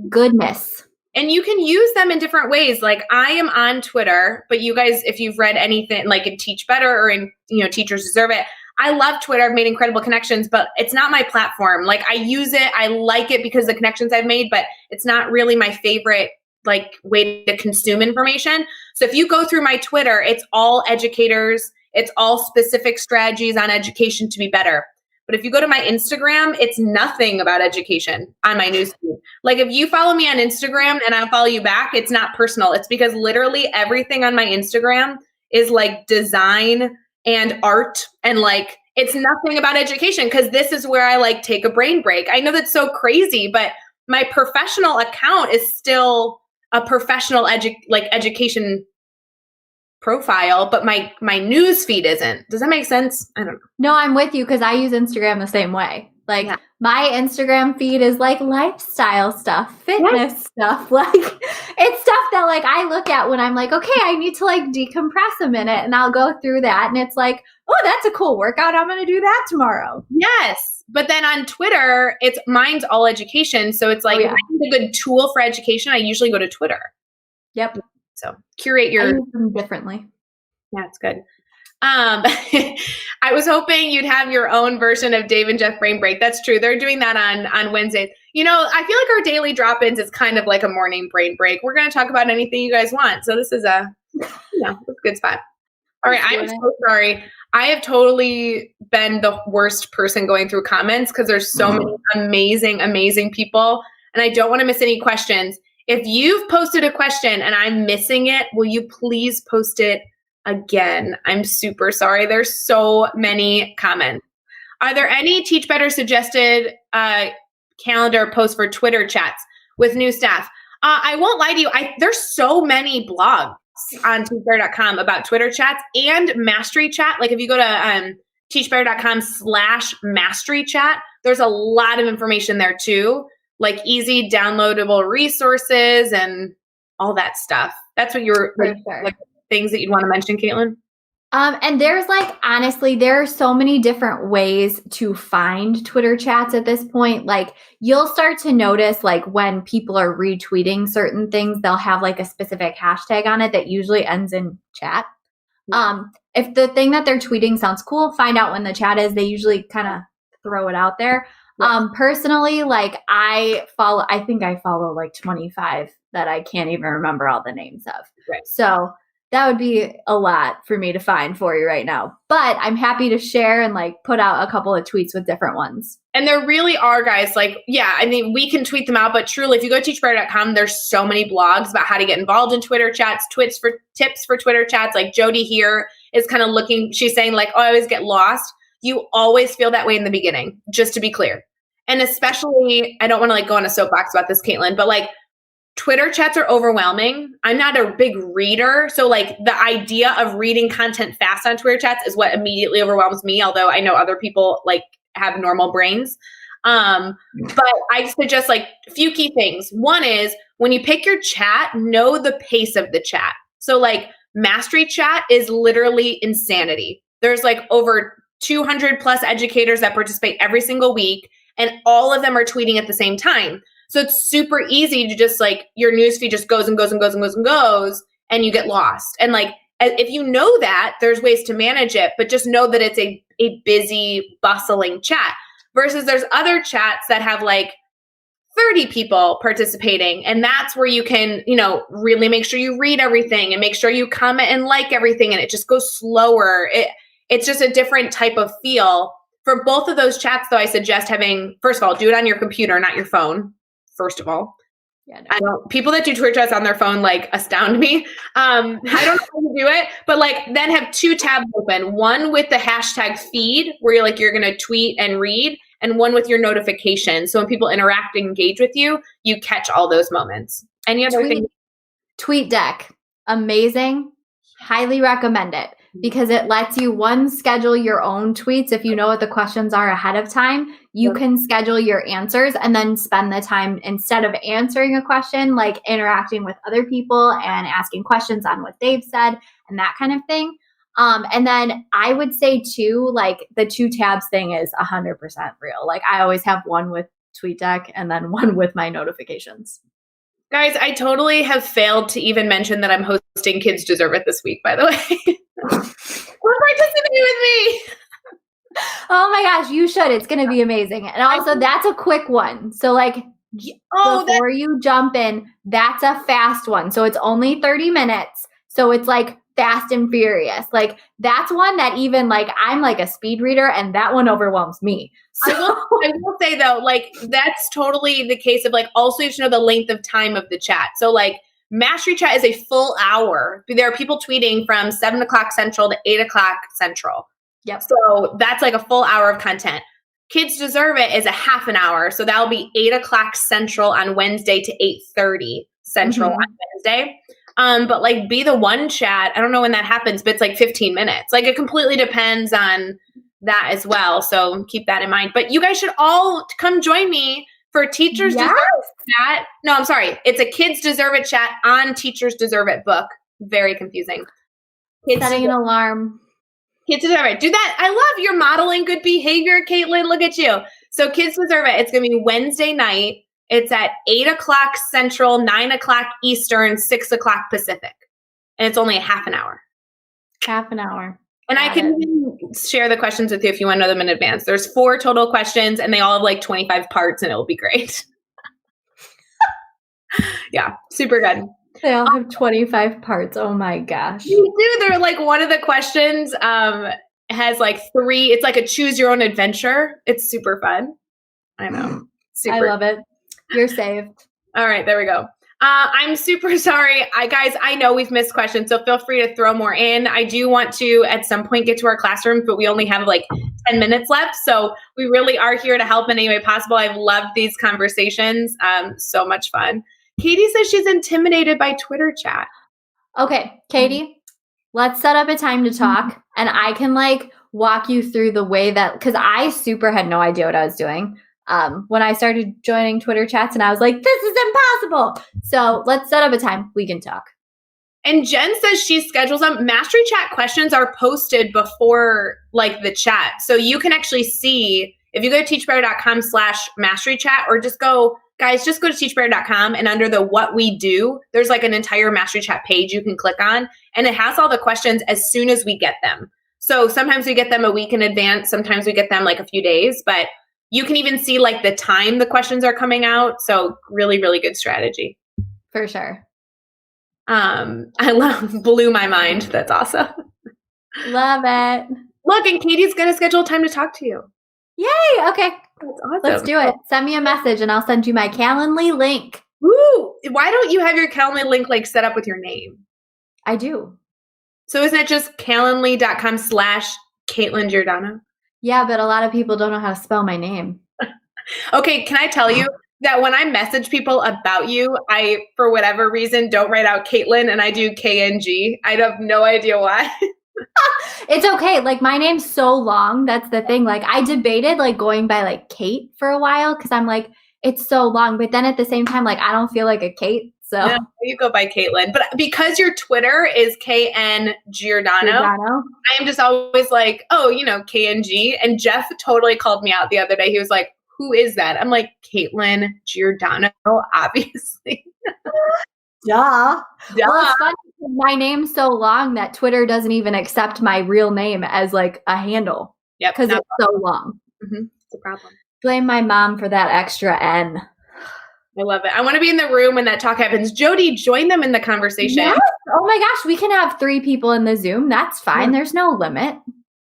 goodness. And you can use them in different ways. Like I am on Twitter, but you guys, if you've read anything like in Teach Better or in, Teachers Deserve It, I love Twitter. I've made incredible connections, but it's not my platform. Like I use it. I like it because of the connections I've made, but it's not really my favorite like way to consume information. So if you go through my Twitter, it's all educators. It's all specific strategies on education to be better. But if you go to my Instagram, it's nothing about education on my newsfeed. Like if you follow me on Instagram and I follow you back, it's not personal. It's because literally everything on my Instagram is like design and art and like it's nothing about education because this is where I like take a brain break. I know that's so crazy, but my professional account is still a professional education profile, but my news feed isn't. Does that make sense? I don't know. No, I'm with you because I use Instagram the same way. Like my Instagram feed is like lifestyle stuff, fitness stuff. Like it's stuff that like I look at when I'm like, okay, I need to like decompress a minute and I'll go through that. And it's like, oh, that's a cool workout. I'm going to do that tomorrow. Yes. But then on Twitter, mine's all education. So it's like, if I need a good tool for education, I usually go to Twitter. Yep. So curate your. I use them differently. Yeah, it's good. I was hoping you'd have your own version of Dave and Jeff Brain Break. That's true. They're doing that on Wednesdays. I feel like our daily drop-ins is kind of like a morning brain break. We're going to talk about anything you guys want. So this is a good spot. All right. I'm so sorry. I have totally been the worst person going through comments because there's so many amazing, amazing people. And I don't want to miss any questions. If you've posted a question and I'm missing it, will you please post it again? I'm super sorry. There's so many comments. Are there any Teach Better suggested calendar posts for Twitter chats with new staff? I won't lie to you. There's so many blogs on teachbetter.com about Twitter chats and Mastery Chat. Like if you go to teachbetter.com/Mastery Chat, there's a lot of information there too. Like easy downloadable resources and all that stuff. That's what you're like things that you'd want to mention, Caitlin? And there's like, honestly, there are so many different ways to find Twitter chats at this point. Like you'll start to notice like when people are retweeting certain things, they'll have like a specific hashtag on it that usually ends in chat. If the thing that they're tweeting sounds cool, find out when the chat is. They usually kind of throw it out there. Personally, like I think I follow like 25 that I can't even remember all the names of. Right. So that would be a lot for me to find for you right now. But I'm happy to share and like put out a couple of tweets with different ones. And there really are, guys, like, we can tweet them out, but truly, if you go to teachbetter.com, there's so many blogs about how to get involved in Twitter chats, tips for Twitter chats. Like Jody here is kind of she's saying like, oh, I always get lost. You always feel that way in the beginning, just to be clear. And especially, I don't want to like go on a soapbox about this, Caitlin, but like Twitter chats are overwhelming. I'm not a big reader. So like the idea of reading content fast on Twitter chats is what immediately overwhelms me. Although I know other people like have normal brains. But I suggest like a few key things. One is when you pick your chat, know the pace of the chat. So like Mastery Chat is literally insanity. There's like over 200 plus educators that participate every single week, and all of them are tweeting at the same time. So it's super easy to just like your newsfeed just goes and goes and goes and goes and goes, and you get lost. And like, if you know that, there's ways to manage it, but just know that it's a busy, bustling chat versus there's other chats that have like 30 people participating. And that's where you can, really make sure you read everything and make sure you comment and like everything. And it just goes slower. It's just a different type of feel. For both of those chats, though, I suggest first of all, do it on your computer, not your phone. First of all, Yeah, no. I don't. People that do Twitter chats on their phone like astound me. I don't know how to do it, but like then have 2 tabs open. One with the hashtag feed, where you're gonna tweet and read, and one with your notifications. So when people interact and engage with you, you catch all those moments. Any other thing? TweetDeck, amazing. Highly recommend it because it lets you schedule your own tweets. If you know what the questions are ahead of time, you can schedule your answers and then spend the time, instead of answering a question, like interacting with other people and asking questions on what they've said and that kind of thing. And then I would say too, like the 2 tabs thing is 100% real. Like I always have one with TweetDeck and then one with my notifications. Guys, I totally have failed to even mention that I'm hosting Kids Deserve It this week, by the way. Come participate with me. Oh my gosh, you should. It's going to be amazing. And also, that's a quick one. So like before you jump in, that's a fast one. So it's only 30 minutes. So it's like fast and furious. Like that's one that even like I'm like a speed reader and that one overwhelms me. So I will say though, like that's totally the case of like also you should know the length of time of the chat. So like Mastery Chat is a full hour. There are people tweeting from 7 o'clock Central to 8 o'clock Central. Yep. So that's like a full hour of content. Kids Deserve It is a half an hour. So that'll be 8 o'clock Central on Wednesday to 8:30 Central on Wednesday. But like Be the One chat, I don't know when that happens, but it's like 15 minutes. Like it completely depends on that as well. So keep that in mind. But you guys should all come join me for Teachers Deserve It chat. No, I'm sorry. It's a Kids Deserve It chat on Teachers Deserve It book. Very confusing. Setting an alarm. Kids Deserve It. Do that. I love your modeling good behavior, Caitlin. Look at you. So Kids Deserve It. It's going to be Wednesday night. It's at 8 o'clock Central, 9 o'clock Eastern, 6 o'clock Pacific. And it's only a half an hour. Half an hour. And I can even share the questions with you if you want to know them in advance. There's 4 total questions, and they all have like 25 parts, and it will be great. Yeah, super good. They all have 25 parts. Oh my gosh. You do. They're like one of the questions has like 3. It's like a choose your own adventure. It's super fun. I know. Super. I love it. You're saved. All right, there we go. I'm super sorry. Guys, I know we've missed questions, so feel free to throw more in. I do want to, at some point, get to our classroom, but we only have like 10 minutes left, so we really are here to help in any way possible. I've loved these conversations. So much fun. Katie says she's intimidated by Twitter chat. Okay, Katie, let's set up a time to talk, and I can like walk you through the way that, because I super had no idea what I was doing. When I started joining Twitter chats and I was like, this is impossible. So let's set up a time we can talk. And Jen says she schedules them. Mastery Chat questions are posted before like the chat. So you can actually see, if you go to teachbetter.com/mastery chat, or just go to teachbetter.com, and under the what we do, there's like an entire Mastery Chat page you can click on, and it has all the questions as soon as we get them. So sometimes we get them a week in advance. Sometimes we get them like a few days, but you can even see like the time the questions are coming out. So really, really good strategy. For sure. Blew my mind. That's awesome. Love it. Look, and Katie's going to schedule time to talk to you. Yay. Okay. That's awesome. Let's do it. Send me a message and I'll send you my Calendly link. Woo! Why don't you have your Calendly link like set up with your name? I do. So isn't it just calendly.com/Caitlin Giordano? Yeah, but a lot of people don't know how to spell my name. Okay, can I tell you that when I message people about you, I, for whatever reason, don't write out Caitlin and I do KNG. I have no idea why. It's okay. Like my name's so long. That's the thing. Like I debated like going by like Kate for a while because I'm like, it's so long. But then at the same time, like I don't feel like a Kate. So no, you go by Caitlin. But because your Twitter is KN Giordano, I am just always like, oh, you know, KNG. And Jeff totally called me out the other day. He was like, who is that? I'm like, Caitlin Giordano, obviously. Duh. Well, it's funny. My name's so long that Twitter doesn't even accept my real name as like a handle. Yep. Because it's so long. Mm-hmm. It's a problem. Blame my mom for that extra N. I love it. I want to be in the room when that talk happens. Jody, join them in the conversation. Yes. Oh my gosh, we can have 3 people in the Zoom. That's fine. Yeah. There's no limit.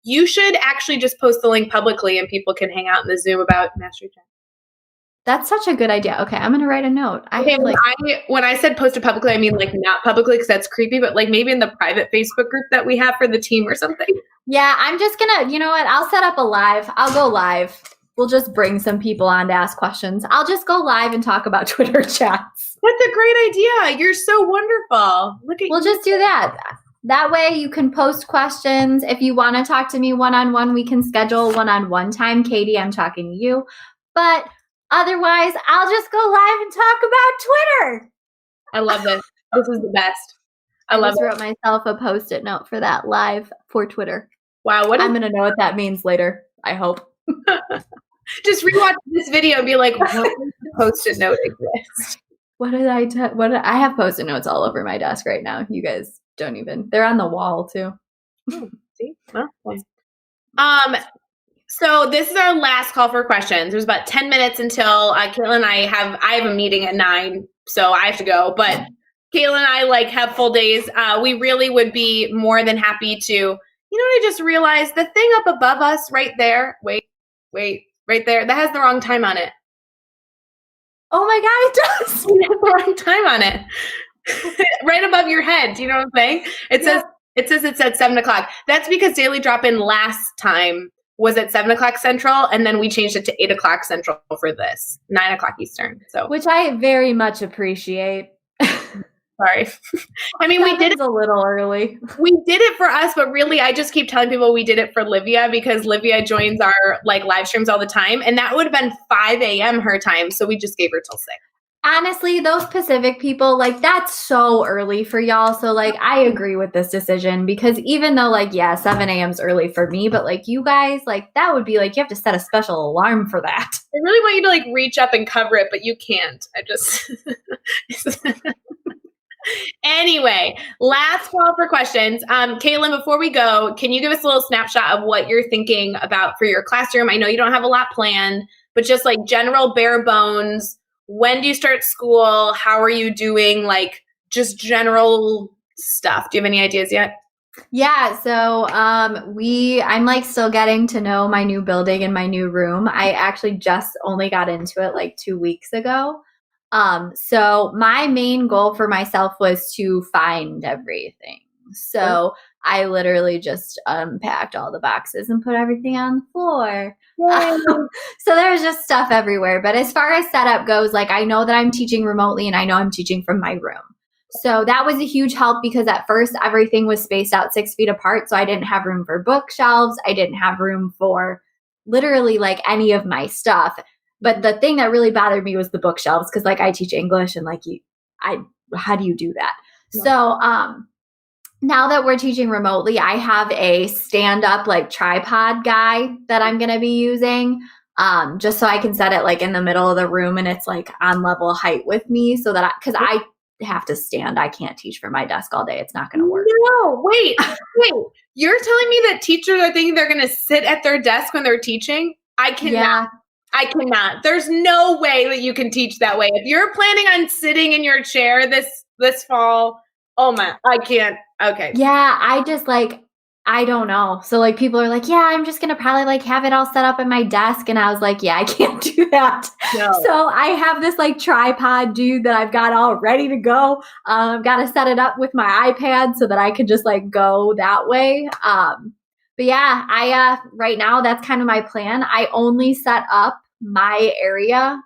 You should actually just post the link publicly and people can hang out in the Zoom about Mastery Chat. That's such a good idea. Okay, I'm gonna write a note. When I said post it publicly, I mean like not publicly because that's creepy, but like maybe in the private Facebook group that we have for the team or something. Yeah, I'm just gonna, you know what? I'll set up a live. I'll go live. We'll just bring some people on to ask questions. I'll just go live and talk about Twitter chats. That's a great idea. You're so wonderful. Look at We'll just do that. That way you can post questions. If you want to talk to me one-on-one, we can schedule one-on-one time. Katie, I'm talking to you. But otherwise, I'll just go live and talk about Twitter. I love this. This is the best. I just wrote myself a post-it note for that live for Twitter. Wow. I'm going to know what that means later, I hope. Just rewatch this video and be like, what does the post-it note exist? I have post-it notes all over my desk right now. You guys don't even. They're on the wall too. See? Well, so this is our last call for questions. There's about 10 minutes until Caitlin and I have a meeting at 9, so I have to go. But Caitlin and I have full days. We really would be more than happy to. You know what I just realized? The thing up above us right there. Wait, right there. That has the wrong time on it. Oh my God, it does. It has the wrong time on it. Right above your head. Do you know what I'm saying? It says it's at 7 o'clock. That's because Daily Drop-In last time was at 7 o'clock Central, and then we changed it to 8 o'clock Central for this, 9 o'clock Eastern. So, which I very much appreciate. Sorry. I mean, we did it a little early. We did it for us, but really, I just keep telling people we did it for Livia because Livia joins our live streams all the time, and that would have been 5 a.m. her time, so we just gave her till 6. Honestly, those Pacific people, that's so early for y'all. So, I agree with this decision because even though, 7 a.m. is early for me, but, you guys, that would be, you have to set a special alarm for that. I really want you to, reach up and cover it, but you can't. I just... Anyway, last call for questions. Caitlin, before we go, can you give us a little snapshot of what you're thinking about for your classroom? I know you don't have a lot planned, but just general bare bones. When do you start school? How are you doing? Just general stuff. Do you have any ideas yet? Yeah, so I'm still getting to know my new building and my new room. I actually just only got into it 2 weeks ago. So my main goal for myself was to find everything. So I literally just unpacked all the boxes and put everything on the floor. So there's just stuff everywhere. But as far as setup goes, I know that I'm teaching remotely and I know I'm teaching from my room. So that was a huge help because at first everything was spaced out 6 feet apart. So I didn't have room for bookshelves. I didn't have room for literally any of my stuff. But the thing that really bothered me was the bookshelves because I teach English and how do you do that? Right. So now that we're teaching remotely, I have a stand-up tripod guy that I'm going to be using just so I can set it in the middle of the room and it's on level height with me so that because I have to stand. I can't teach from my desk all day. It's not going to work. No, wait. You're telling me that teachers are thinking they're going to sit at their desk when they're teaching? I cannot. Yeah. I cannot. There's no way that you can teach that way. If you're planning on sitting in your chair this fall, oh my, I can't. Okay. Yeah, I just I don't know. So people are yeah, I'm just going to probably have it all set up at my desk. And I was yeah, I can't do that. No. So I have this tripod dude that I've got all ready to go. I've got to set it up with my iPad so that I could just go that way. But yeah, I right now that's kind of my plan. I only set up my area,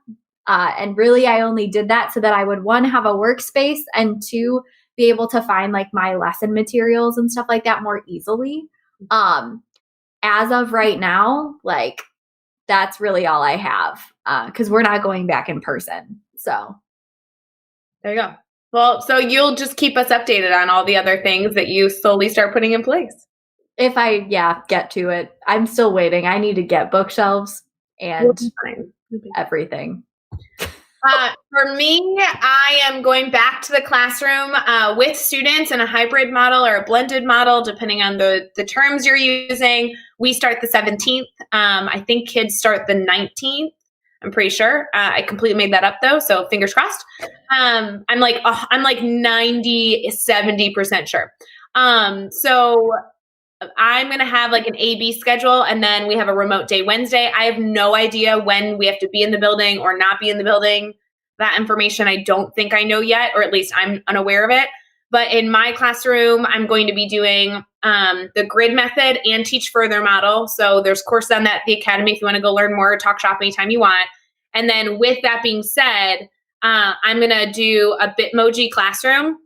and really I only did that so that I would 1, have a workspace, and 2, be able to find my lesson materials and stuff like that more easily. As of right now, that's really all I have because we're not going back in person. So there you go. Well, so you'll just keep us updated on all the other things that you slowly start putting in place. If I, get to it. I'm still waiting. I need to get bookshelves and everything. For me, I am going back to the classroom with students in a hybrid model or a blended model, depending on the terms you're using. We start the 17th. I think kids start the 19th. I'm pretty sure. I completely made that up though, so fingers crossed. I'm 90, 70% sure. So I'm going to have like an A-B schedule, and then we have a remote day Wednesday. I have no idea when we have to be in the building or not be in the building. That information I don't think I know yet, or at least I'm unaware of it. But in my classroom, I'm going to be doing the grid method and teach further model. So there's courses on that at the Academy if you want to go learn more or talk shop anytime you want. And then with that being said, I'm going to do a Bitmoji classroom.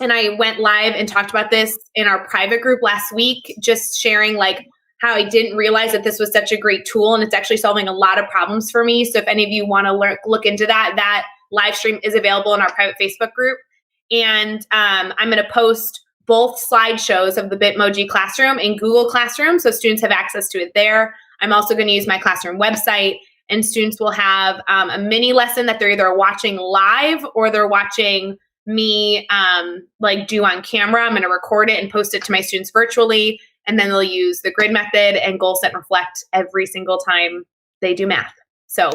And I went live and talked about this in our private group last week, just sharing like how I didn't realize that this was such a great tool and it's actually solving a lot of problems for me. So if any of you want to look into that live stream is available in our private Facebook group. And I'm going to post both slideshows of the Bitmoji classroom in Google Classroom, so students have access to it there. I'm also going to use my classroom website, and students will have a mini lesson that they're either watching live or they're watching me like do on camera. I'm going to record it and post it to my students virtually, and then they'll use the grid method and goal set and reflect every single time they do math. So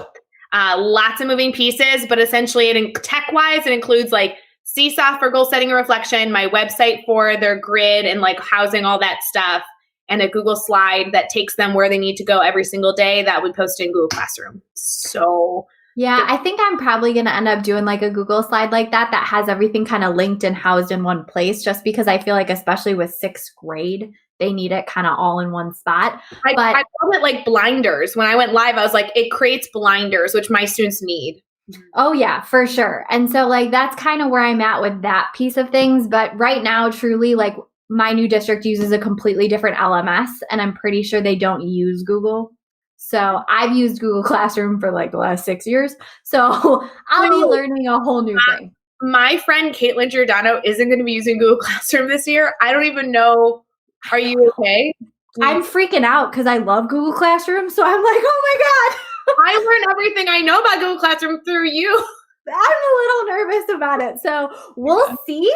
lots of moving pieces, but essentially tech-wise, it includes like Seesaw for goal setting and reflection, my website for their grid and like housing all that stuff, and a Google slide that takes them where they need to go every single day that we post in Google Classroom. So yeah, I think I'm probably going to end up doing like a Google slide like that has everything kind of linked and housed in one place, just because I feel like, especially with sixth grade, they need it kind of all in one spot. I called it like blinders. When I went live, I was like, it creates blinders, which my students need. Oh yeah, for sure. And so like, that's kind of where I'm at with that piece of things. But right now, truly, like my new district uses a completely different LMS, and I'm pretty sure they don't use Google. So I've used Google Classroom for like the last 6 years. So I'll be learning a whole new thing. My friend Caitlin Giordano isn't going to be using Google Classroom this year. I don't even know. Are you okay? I'm freaking out because I love Google Classroom. So I'm like, oh my God. I learned everything I know about Google Classroom through you. I'm a little nervous about it. So we'll see.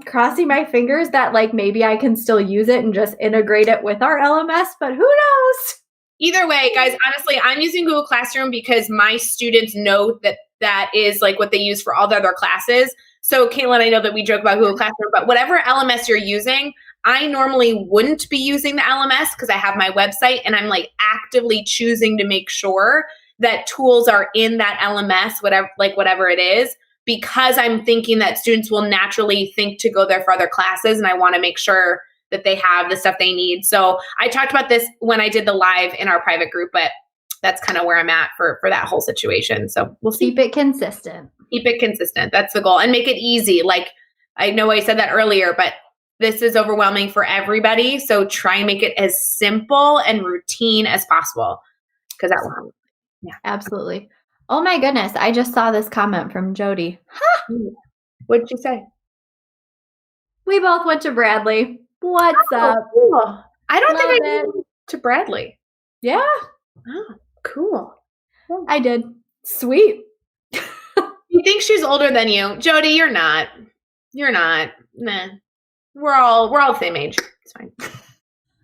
Crossing my fingers that like maybe I can still use it and just integrate it with our LMS, but who knows? Either way, guys, honestly, I'm using Google Classroom because my students know that is like what they use for all the other classes. So Caitlin, I know that we joke about Google Classroom, but whatever LMS you're using, I normally wouldn't be using the LMS because I have my website and I'm like actively choosing to make sure that tools are in that LMS, whatever it is, because I'm thinking that students will naturally think to go there for other classes, and I want to make sure that they have the stuff they need. So I talked about this when I did the live in our private group, but that's kind of where I'm at for that whole situation. So we'll see. Keep it consistent. Keep it consistent. That's the goal. And make it easy. Like I know I said that earlier, but this is overwhelming for everybody. So try and make it as simple and routine as possible, because that will help. Yeah, absolutely. Oh my goodness. I just saw this comment from Jody. Huh. What did you say? We both went to Bradley. What's up? Cool. I don't Love think I it. went to Bradley. Yeah. Oh, cool. I did. Sweet. You think she's older than you. Jody, you're not. You're not. Nah. We're all the same age. It's fine.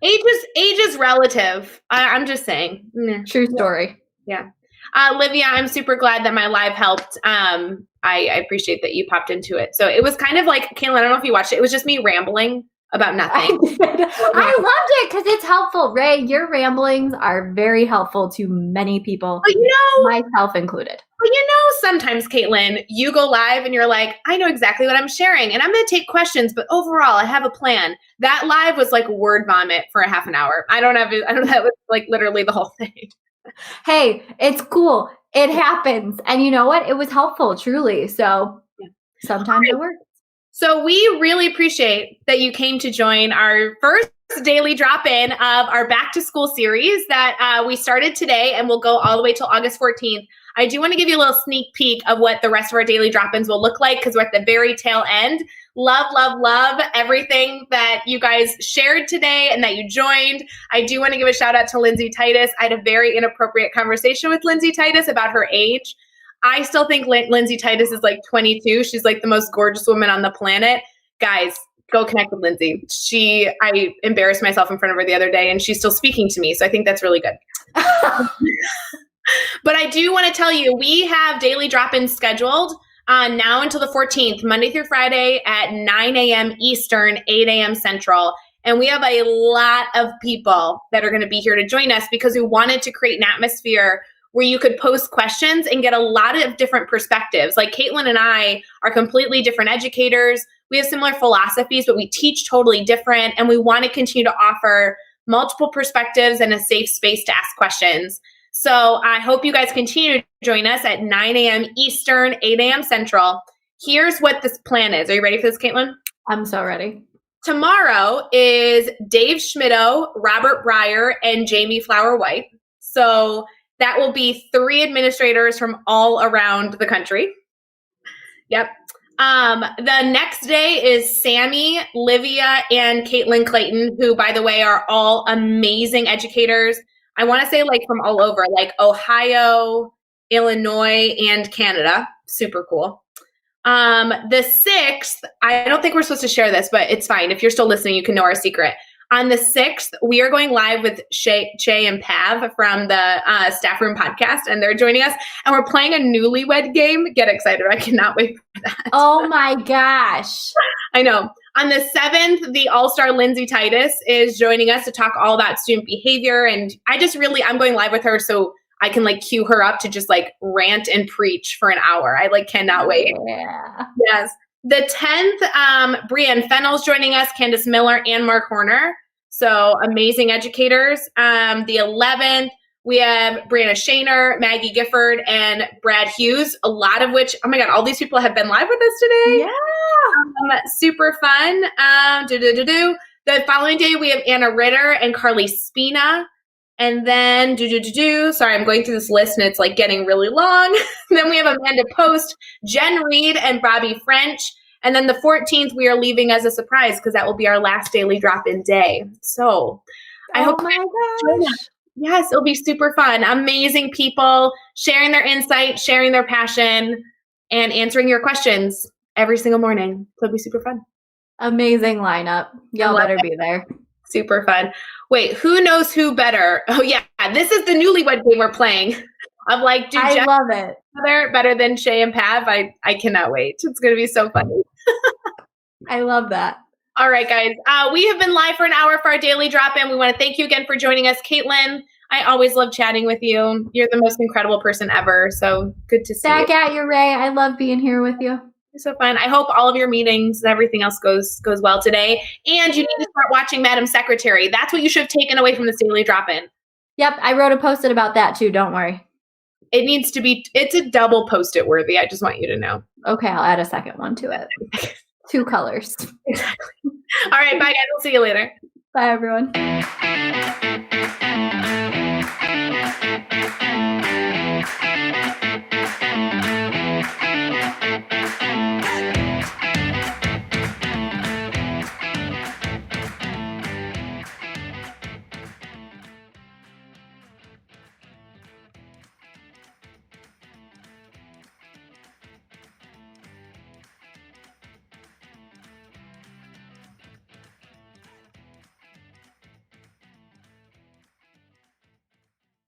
Age is relative. I'm just saying. Nah. True story. Yeah. Livia, I'm super glad that my live helped. I appreciate that you popped into it. So it was kind of like, Caitlin, I don't know if you watched it. It was just me rambling about nothing. I loved it because it's helpful. Ray, your ramblings are very helpful to many people, but myself included. But sometimes, Caitlin, you go live and you're like, I know exactly what I'm sharing and I'm going to take questions, but overall I have a plan. That live was like word vomit for a half an hour. I don't know. It was like literally the whole thing. Hey, it's cool. It happens. And you know what? It was helpful, truly. So sometimes it works. So we really appreciate that you came to join our first daily drop-in of our back to school series that we started today and will go all the way till August 14th. I do want to give you a little sneak peek of what the rest of our daily drop-ins will look like because we're at the very tail end. Love, love, love everything that you guys shared today and that you joined. I do want to give a shout out to Lindsay Titus. I had a very inappropriate conversation with Lindsay Titus about her age. I still think Lindsay Titus is like 22. She's like the most gorgeous woman on the planet. Guys, go connect with Lindsay. I embarrassed myself in front of her the other day and she's still speaking to me. So I think that's really good. But I do want to tell you, we have daily drop-ins scheduled now until the 14th, Monday through Friday at 9 a.m. Eastern, 8 a.m. Central. And we have a lot of people that are going to be here to join us because we wanted to create an atmosphere where you could post questions and get a lot of different perspectives. Like Caitlin and I are completely different educators. We have similar philosophies, but we teach totally different. And we want to continue to offer multiple perspectives and a safe space to ask questions. So I hope you guys continue to join us at 9 a.m. Eastern, 8 a.m. Central. Here's what this plan is. Are you ready for this, Caitlin? I'm so ready. Tomorrow is Dave Schmittou, Robert Breyer, and Jamie Flower-White. So that will be 3 administrators from all around the country. Yep. The next day is Sammy, Livia, and Caitlin Clayton, who, by the way, are all amazing educators. I want to say like from all over, like Ohio, Illinois, and Canada. Super cool. The 6th, I don't think we're supposed to share this, but it's fine. If you're still listening, you can know our secret. On the 6th, we are going live with Che and Pav from the Staff Room Podcast, and they're joining us. And we're playing a newlywed game. Get excited. I cannot wait for that. Oh my gosh. I know. On the 7th, the all-star Lindsay Titus is joining us to talk all about student behavior. And I'm going live with her so I can like cue her up to just like rant and preach for an hour. I like cannot wait. Yeah. Yes. The 10th, Brianne Fennell's joining us, Candace Miller, and Mark Horner. So amazing educators. The 11th, we have Brianna Shaner, Maggie Gifford, and Brad Hughes, a lot of which, oh my God, all these people have been live with us today. Yeah. Super fun. The following day, we have Anna Ritter and Carly Spina. And then, sorry, I'm going through this list and it's like getting really long. Then we have Amanda Post, Jen Reed, and Bobby French. And then the 14th, we are leaving as a surprise because that will be our last daily drop-in day. So I hope. Oh my gosh. Yes, it'll be super fun. Amazing people sharing their insight, sharing their passion, and answering your questions every single morning. So it'll be super fun. Amazing lineup. Y'all better be there. Super fun. Wait, who knows who better? Oh yeah, this is the newlywed game we're playing. Of like, do I love it. better than Che and Pav? I cannot wait. It's going to be so funny. I love that. All right, guys. We have been live for an hour for our daily drop-in. We want to thank you again for joining us. Caitlin, I always love chatting with you. You're the most incredible person ever. So good to see Back you. at you, Ray. I love being here with you. You're so fun. I hope all of your meetings and everything else goes well today. And you need to start watching Madam Secretary. That's what you should have taken away from this daily drop-in. Yep, I wrote a post-it about that too. Don't worry. It needs to be, it's a double post-it worthy. I just want you to know. Okay, I'll add a second one to it. 2 colors. Exactly. All right, bye guys. We'll see you later. Bye, everyone.